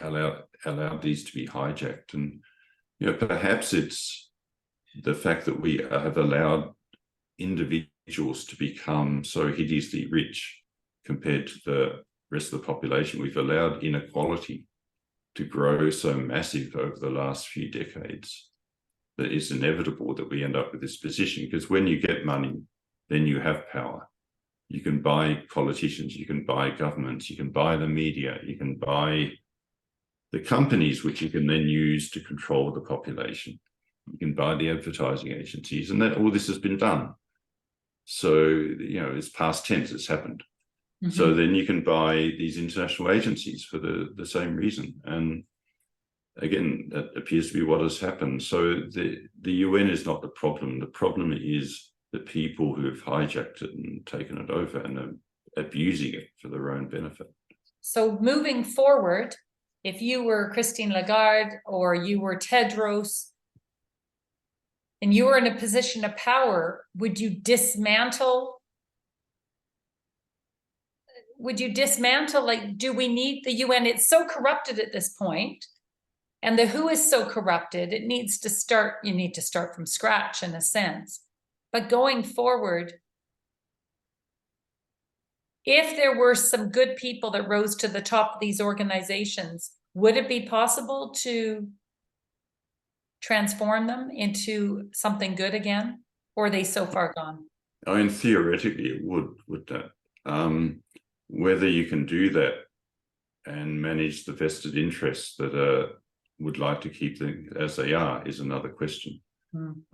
allowed these to be hijacked. And perhaps it's the fact that we have allowed individuals to become so hideously rich compared to the rest of the population. We've allowed inequality to grow so massive over the last few decades that it's inevitable that we end up with this position, because when you get money, then you have power. You can buy politicians, you can buy governments, you can buy the media, you can buy the companies, which you can then use to control the population. You can buy the advertising agencies, and that all this has been done. So, it's past tense, it's happened. Mm-hmm. So then you can buy these international agencies for the same reason. And again, that appears to be what has happened. So the UN is not the problem. The problem is the people who have hijacked it and taken it over and are abusing it for their own benefit. So moving forward, if you were Christine Lagarde or you were Tedros and you were in a position of power, would you dismantle, like, do we need the UN? It's so corrupted at this point. And the WHO is so corrupted, it needs to start, you need to start from scratch in a sense. But going forward, if there were some good people that rose to the top of these organizations, would it be possible to transform them into something good again? Or are they so far gone? I mean, theoretically it would that. Whether you can do that and manage the vested interests that would like to keep them as they are is another question.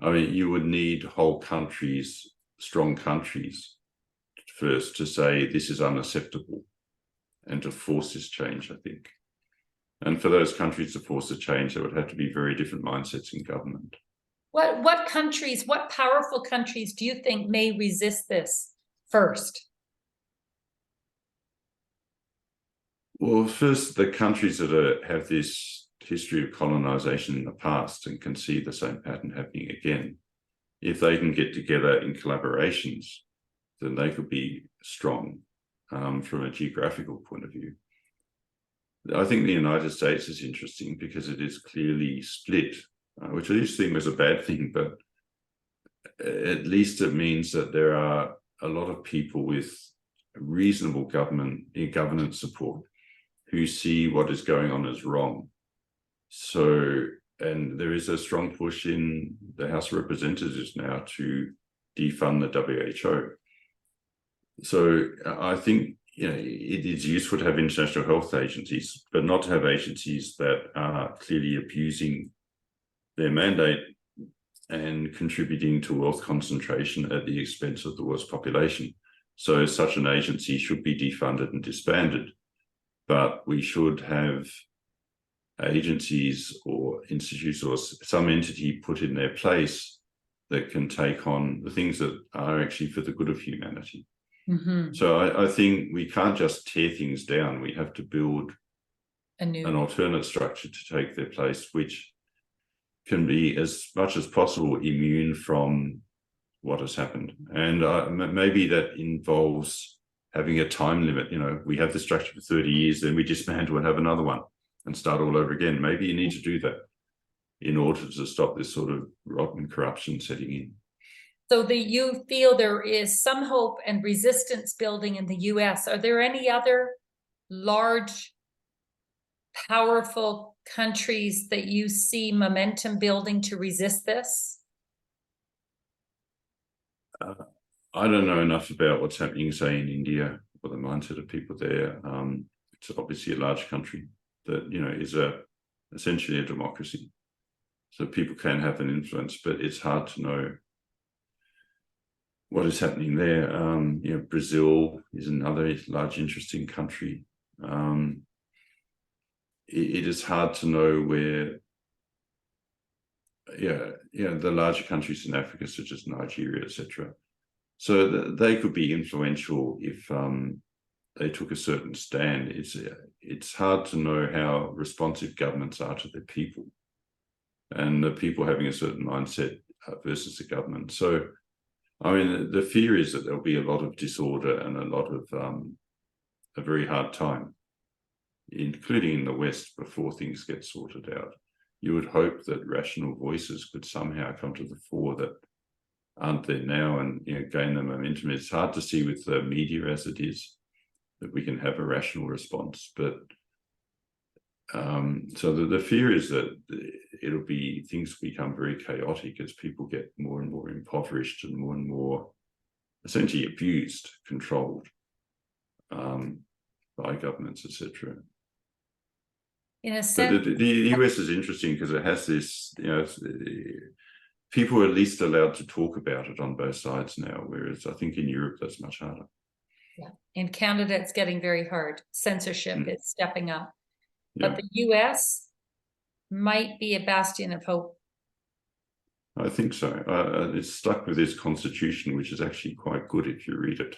I mean, you would need whole countries, strong countries, first to say this is unacceptable and to force this change, I think. And for those countries to force a change, there would have to be very different mindsets in government. What countries, what powerful countries do you think may resist this first? Well, first, the countries that have this history of colonization in the past and can see the same pattern happening again, if they can get together in collaborations, then they could be strong from a geographical point of view. I think the United States is interesting because it is clearly split, which I used to think was a bad thing, but at least it means that there are a lot of people with reasonable governance support who see what is going on as wrong. So, and there is a strong push in the House of Representatives now to defund the WHO. So I think, you know, it is useful to have international health agencies, but not to have agencies that are clearly abusing their mandate and contributing to wealth concentration at the expense of the world's population. So such an agency should be defunded and disbanded, but we should have agencies or institutes or some entity put in their place that can take on the things that are actually for the good of humanity. Mm-hmm. So I think we can't just tear things down. We have to build an alternate structure to take their place, which can be as much as possible immune from what has happened. And maybe that involves having a time limit. You know, we have the structure for 30 years, then we dismantle and have another one and start all over again. Maybe you need to do that in order to stop this sort of rotten corruption setting in. So you feel there is some hope and resistance building in the US. Are there any other large, powerful countries that you see momentum building to resist this? I don't know enough about what's happening, say, in India or the mindset of people there. It's obviously a large country that, you know, is essentially a democracy. So people can have an influence, but it's hard to know what is happening there. You know, Brazil is another large, interesting country. It is hard to know where, the larger countries in Africa, such as Nigeria, etc. So they could be influential if they took a certain stand. It's hard to know how responsive governments are to their people, and the people having a certain mindset versus the government. So, I mean, the fear is that there'll be a lot of disorder and a lot of a very hard time, including in the West, before things get sorted out. You would hope that rational voices could somehow come to the fore that aren't there now and, you know, gain the momentum. It's hard to see with the media as it is that we can have a rational response, but so the fear is that it'll be, things become very chaotic as people get more and more impoverished and more essentially abused, controlled by governments, etc. In a sense, but the US is interesting because it has this, you know, people are at least allowed to talk about it on both sides now, whereas I think in Europe that's much harder. Yeah, in Canada it's getting very hard. Censorship is stepping up. Yeah. But the US might be a bastion of hope. I think so. It's stuck with this constitution, which is actually quite good if you read it.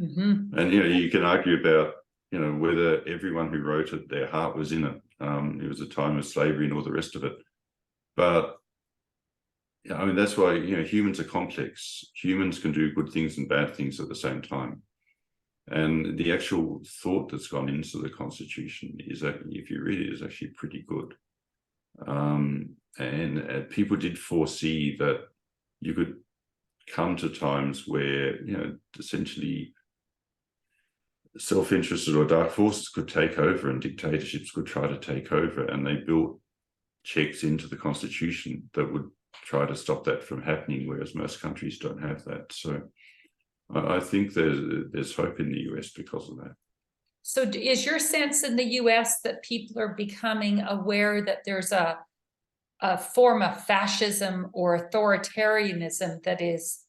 Mm-hmm. And, you know, you can argue about, you know, whether everyone who wrote it, their heart was in it. It was a time of slavery and all the rest of it. But, yeah, I mean, that's why, you know, humans are complex. Humans can do good things and bad things at the same time. And the actual thought that's gone into the Constitution is that, if you read it, is actually pretty good. And people did foresee that you could come to times where, you know, essentially self-interested or dark forces could take over and dictatorships could try to take over, and they built checks into the Constitution that would try to stop that from happening, whereas most countries don't have that. So I think there's hope in the US because of that. So is your sense in the US that people are becoming aware that there's a form of fascism or authoritarianism that is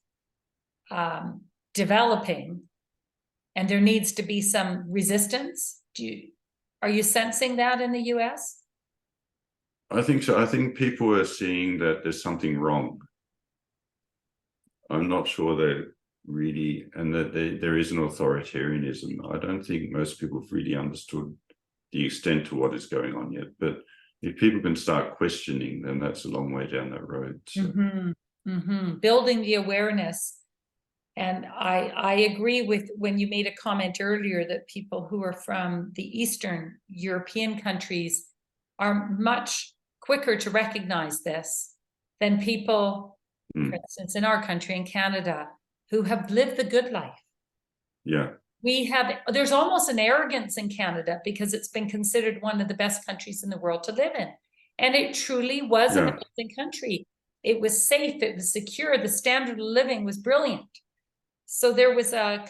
developing, and there needs to be some resistance? Are you sensing that in the US? I think so. I think people are seeing that there's something wrong. I'm not sure that really, and that there is an authoritarianism. I don't think most people have really understood the extent to what is going on yet. But if people can start questioning, then that's a long way down that road. So. Building the awareness. And I agree with when you made a comment earlier that people who are from the Eastern European countries are much quicker to recognize this than people, for instance, in our country, in Canada, who have lived the good life. Yeah. There's almost an arrogance in Canada because it's been considered one of the best countries in the world to live in. And it truly was an amazing country. It was safe, it was secure, the standard of living was brilliant. So there was a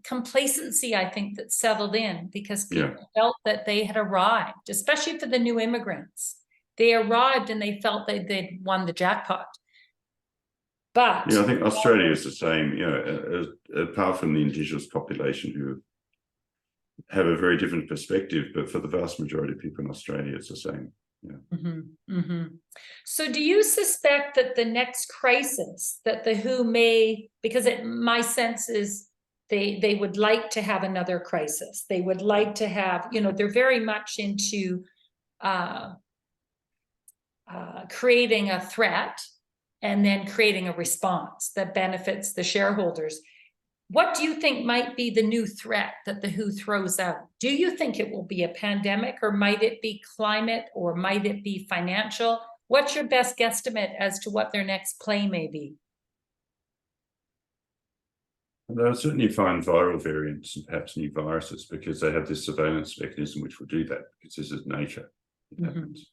complacency, I think, that settled in because people felt that they had arrived, especially for the new immigrants. They arrived and they felt that they'd won the jackpot. But yeah, I think Australia is the same, you know, apart from the Indigenous population who have a very different perspective, but for the vast majority of people in Australia, it's the same. Yeah. So do you suspect that the next crisis that the WHO may, because my sense is they would like to have another crisis. They would like to have, you know, they're very much into creating a threat and then creating a response that benefits the shareholders. What do you think might be the new threat that the WHO throws out? Do you think it will be a pandemic, or might it be climate, or might it be financial? What's your best guesstimate as to what their next play may be? They'll certainly find viral variants and perhaps new viruses because they have this surveillance mechanism which will do that because this is nature. It happens.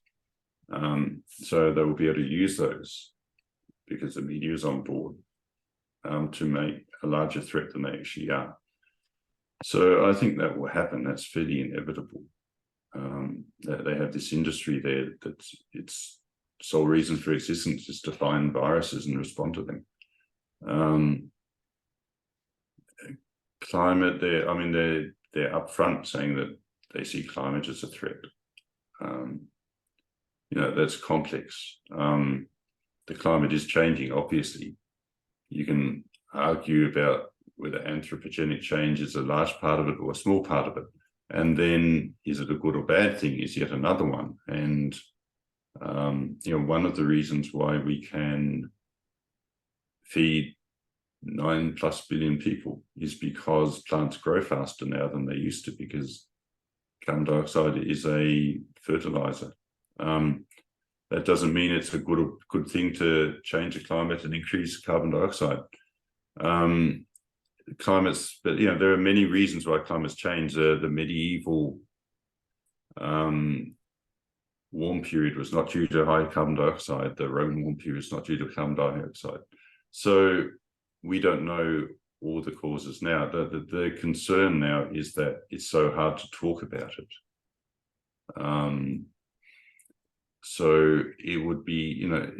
So they will be able to use those because the media is on board to make a larger threat than they actually are. So I think that will happen. That's fairly inevitable. They have this industry there that its sole reason for existence is to find viruses and respond to them. Climate, they're upfront saying that they see climate as a threat. You know, that's complex. The climate is changing, obviously. You can argue about whether anthropogenic change is a large part of it or a small part of it. And then is it a good or bad thing is yet another one. And, you know, one of the reasons why we can feed 9+ billion people is because plants grow faster now than they used to, because carbon dioxide is a fertilizer. That doesn't mean it's a good thing to change the climate and increase carbon dioxide. Climates, but you know, there are many reasons why climates change. The medieval warm period was not due to high carbon dioxide. The Roman warm period is not due to carbon dioxide. So we don't know all the causes now. The concern now is that it's so hard to talk about it. So it would be, you know,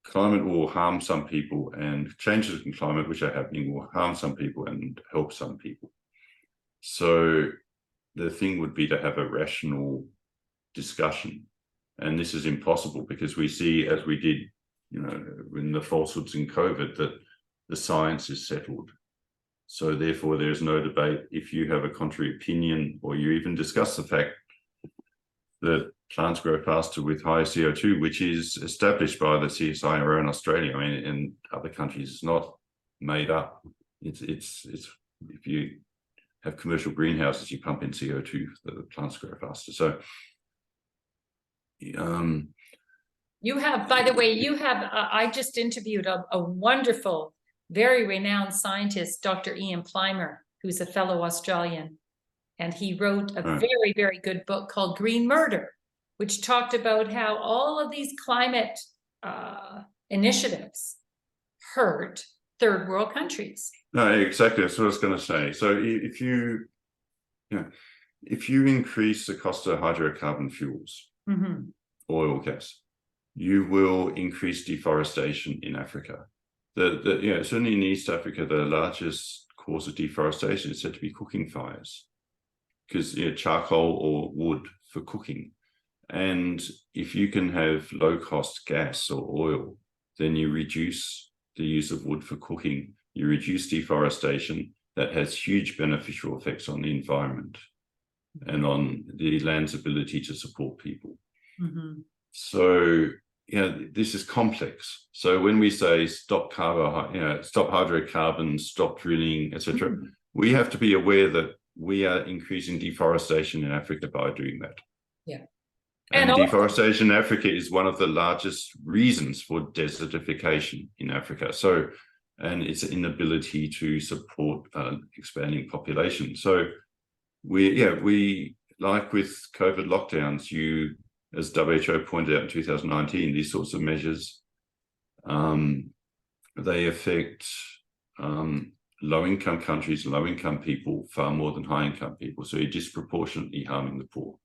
climate will harm some people, and changes in climate which are happening will harm some people and help some people. So the thing would be to have a rational discussion. And this is impossible because we see, as we did, you know, in the falsehoods in COVID, that the science is settled. So therefore there's no debate. If you have a contrary opinion, or you even discuss the fact that plants grow faster with higher CO2, which is established by the CSIRO in Australia. I mean, in other countries, it's not made up. It's if you have commercial greenhouses, you pump in CO2, the plants grow faster. So, you have, by the way, you have, I just interviewed a wonderful, very renowned scientist, Dr. Ian Plimer, who's a fellow Australian. And he wrote a very, very good book called Green Murder, which talked about how all of these climate initiatives hurt third world countries. No, exactly. That's what I was going to say. So if you increase the cost of hydrocarbon fuels, oil, gas, you will increase deforestation in Africa. Certainly in East Africa, the largest cause of deforestation is said to be cooking fires. because charcoal or wood for cooking. And if you can have low-cost gas or oil, then you reduce the use of wood for cooking, you reduce deforestation. That has huge beneficial effects on the environment and on the land's ability to support people. Mm-hmm. So, this is complex. So when we say stop stop hydrocarbons, stop drilling, etc., Mm-hmm. we have to be aware that we are increasing deforestation in Africa by doing that. Yeah. And also, deforestation in Africa is one of the largest reasons for desertification in Africa. So, and its inability to support expanding population. So we like with COVID lockdowns, as WHO pointed out in 2019, these sorts of measures, they affect low-income countries, low-income people far more than high-income people. So you're disproportionately harming the poor.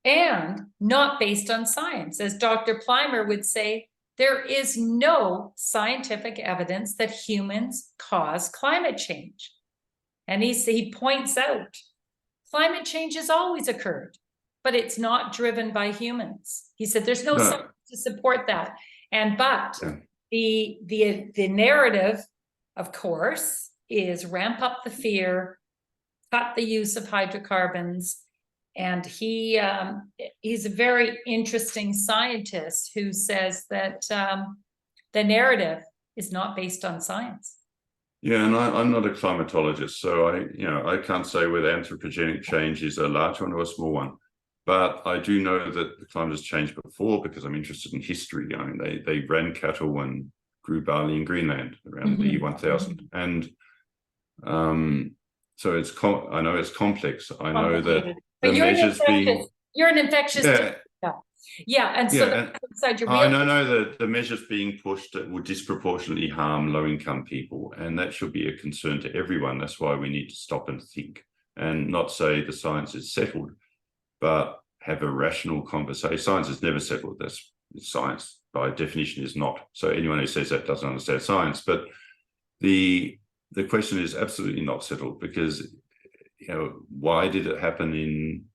And not based on science. As Dr. Plimer would say, there is no scientific evidence that humans cause climate change. And he points out, climate change has always occurred, but it's not driven by humans. He said there's no science to support that. But the narrative, of course, is ramp up the fear, cut the use of hydrocarbons. And he's a very interesting scientist who says that the narrative is not based on science. Yeah, and I'm not a climatologist, so I can't say whether anthropogenic change is a large one or a small one. But I do know that the climate has changed before because I'm interested in history. I mean, they ran cattle and grew barley in Greenland around the year 1000, and so I know it's complex. I know that the measures being you're an infectious and so outside your I know that the measures being pushed that would disproportionately harm low-income people, and that should be a concern to everyone. That's why we need to stop and think and not say the science is settled, but have a rational conversation. Science is never settled. That's science by definition is not. So anyone who says that doesn't understand science. But the question is absolutely not settled because why did it happen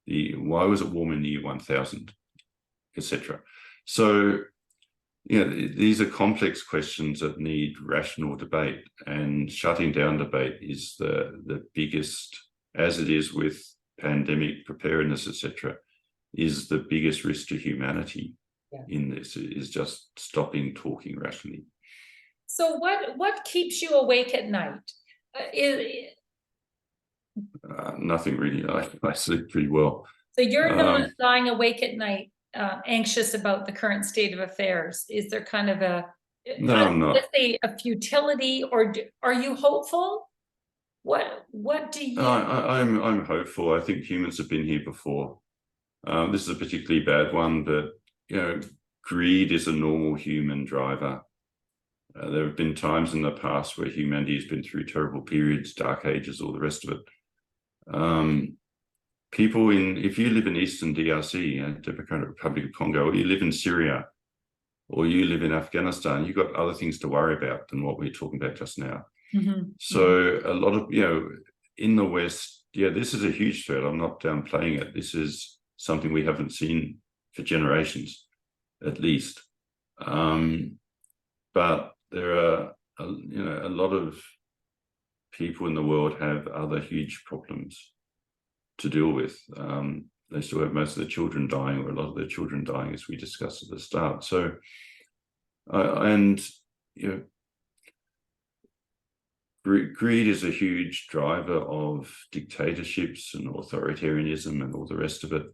why was it warm in the year 1000, etc. So these are complex questions that need rational debate, and shutting down debate is the biggest, as it is with pandemic preparedness, etc., is the biggest risk to humanity in this, is just stopping talking rationally. So what keeps you awake at night? Nothing really. I sleep pretty well. So you're not lying awake at night anxious about the current state of affairs? Is there kind of no, I'm not. Let's say a futility, or are you hopeful? What do you? I'm hopeful. I think humans have been here before. This is a particularly bad one, but greed is a normal human driver. There have been times in the past where humanity has been through terrible periods, dark ages, all the rest of it. People if you live in Eastern DRC, Democratic Republic of Congo, or you live in Syria, or you live in Afghanistan, you've got other things to worry about than what we're talking about just now. Mm-hmm. So a lot of, in the West, this is a huge threat. I'm not downplaying it. This is something we haven't seen for generations, at least. But there are, a lot of people in the world have other huge problems to deal with. They still have most of their children dying, or a lot of their children dying, as we discussed at the start. So, greed is a huge driver of dictatorships and authoritarianism and all the rest of it.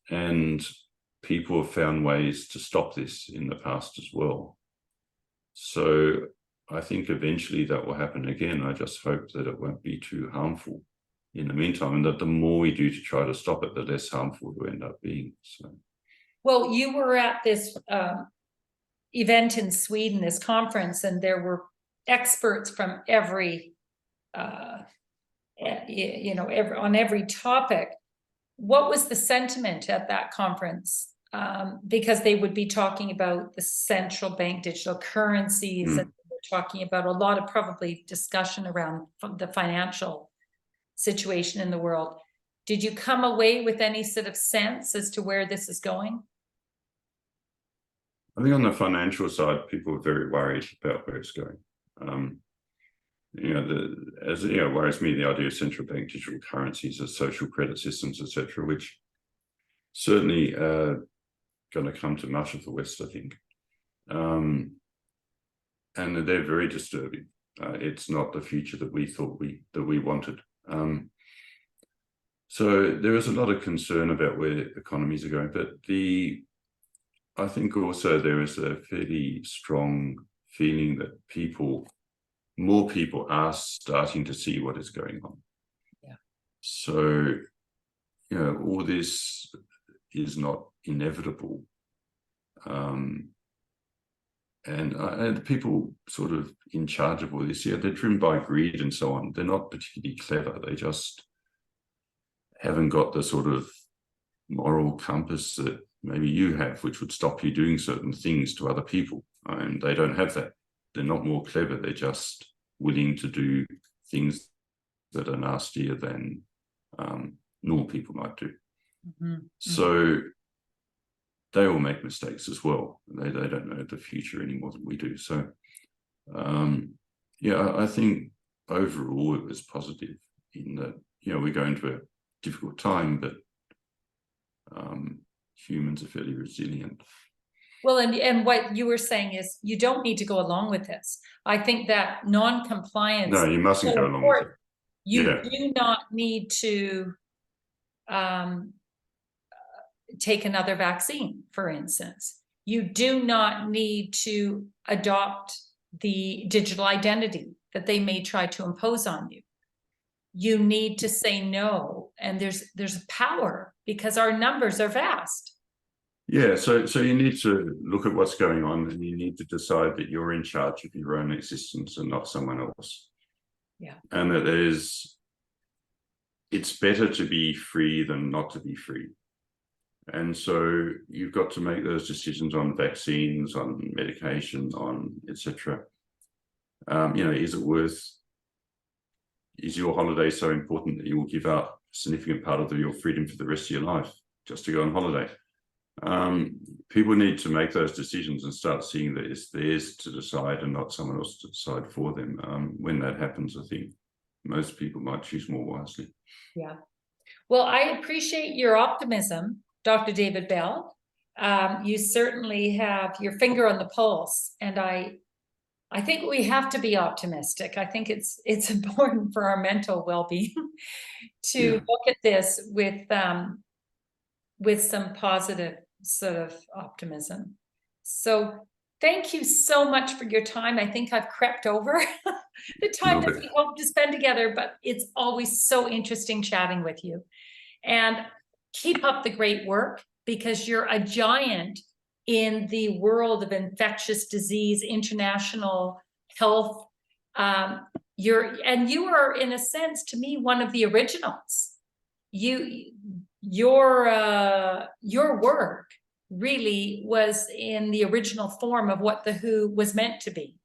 And people have found ways to stop this in the past as well. So I think eventually that will happen again. I just hope that it won't be too harmful in the meantime, and that the more we do to try to stop it, the less harmful it will end up being. So, well, you were at this event in Sweden, this conference, and there were experts from every on every topic. What was the sentiment at that conference? Because they would be talking about the central bank digital currencies, and they were talking about a lot of probably discussion around the financial situation in the world. Did you come away with any sort of sense as to where this is going? I think on the financial side, people are very worried about where it's going. Worries me the idea of central bank digital currencies as social credit systems, etc., which certainly going to come to much of the West, I think. And they're very disturbing. It's not the future that we thought we wanted. So there is a lot of concern about where economies are going, but I think also there is a fairly strong feeling that more people are starting to see what is going on. Yeah. So, all this is not inevitable. And people sort of in charge of all this, they're driven by greed and so on. They're not particularly clever. They just haven't got the sort of moral compass that maybe you have, which would stop you doing certain things to other people. And they don't have that. They're not more clever. They're just willing to do things that are nastier than normal people might do. Mm-hmm. So they all make mistakes as well. They don't know the future any more than we do. So, I think overall it was positive in that, we're going to a difficult time, but humans are fairly resilient. Well, and what you were saying is you don't need to go along with this. I think that non-compliance. No, you mustn't go along with it. You do not need to take another vaccine, for instance. You do not need to adopt the digital identity that they may try to impose on you. You need to say no, and there's power because our numbers are vast. Yeah, so you need to look at what's going on, and you need to decide that you're in charge of your own existence and not someone else. Yeah. And that it's better to be free than not to be free. And so you've got to make those decisions on vaccines, on medication, on etc. Is your holiday so important that you will give up a significant part of your freedom for the rest of your life just to go on holiday? People need to make those decisions and start seeing that it's theirs to decide and not someone else to decide for them. When that happens, I think most people might choose more wisely. Yeah. Well, I appreciate your optimism, Dr. David Bell. You certainly have your finger on the pulse, and I think we have to be optimistic. I think it's important for our mental well-being to look at this with some positive sort of optimism. So thank you so much for your time. I think I've crept over the time that we hope to spend together, but it's always so interesting chatting with you. And keep up the great work, because you're a giant in the world of infectious disease, international health. You are, in a sense, to me, one of the originals. Your work really was in the original form of what the WHO was meant to be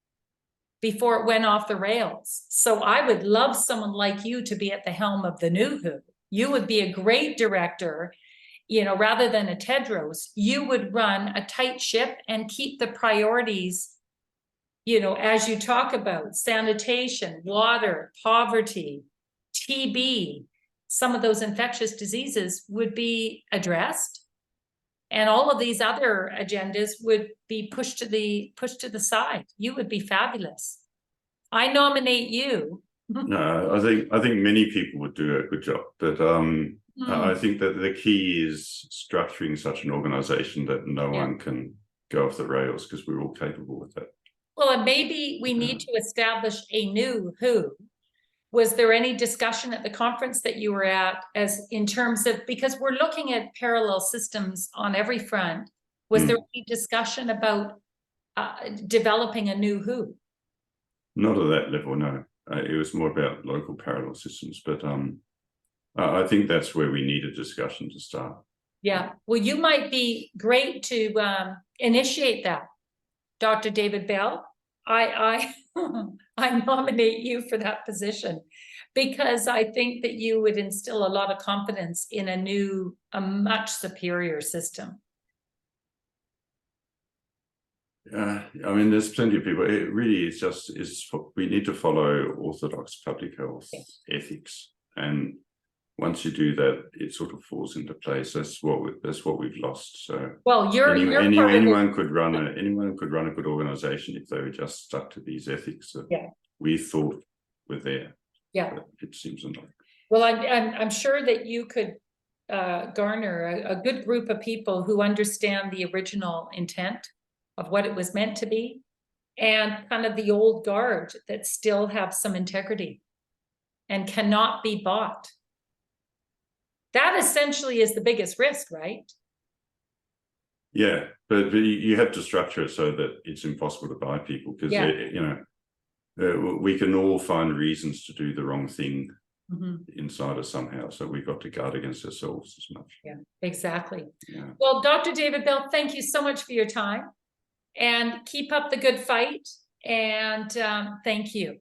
before it went off the rails. So I would love someone like you to be at the helm of the new WHO. You would be a great director, rather than a Tedros. You would run a tight ship and keep the priorities, as you talk about sanitation, water, poverty, TB, some of those infectious diseases would be addressed, and all of these other agendas would be pushed to the side. You would be fabulous. I nominate you. No, I think many people would do a good job, but I think that the key is structuring such an organization that no one can go off the rails, because we're all capable of that. Well, and maybe we need to establish a new WHO. Was there any discussion at the conference that you were at, as in terms of, because we're looking at parallel systems on every front, was there any discussion about developing a new WHO? Not at that level, no. It was more about local parallel systems, but I think that's where we need a discussion to start. Yeah, well, you might be great to initiate that, Dr. David Bell. I nominate you for that position, because I think that you would instill a lot of confidence in a much superior system. I mean, there's plenty of people. It really is we need to follow orthodox public health ethics, and once you do that, it sort of falls into place. That's what we've lost. So, well, anyone could run a good organization if they were just stuck to these ethics that we thought were there. Yeah, but it seems not. Well, I'm sure that you could garner a good group of people who understand the original intent of what it was meant to be, and kind of the old guard that still have some integrity and cannot be bought. That essentially is the biggest risk, right? Yeah, but you have to structure it so that it's impossible to buy people, because we can all find reasons to do the wrong thing inside us somehow. So we've got to guard against ourselves as much. Yeah, exactly. Yeah. Well, Dr. David Bell, thank you so much for your time, and keep up the good fight. And thank you.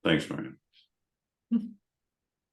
Thanks, Marianne.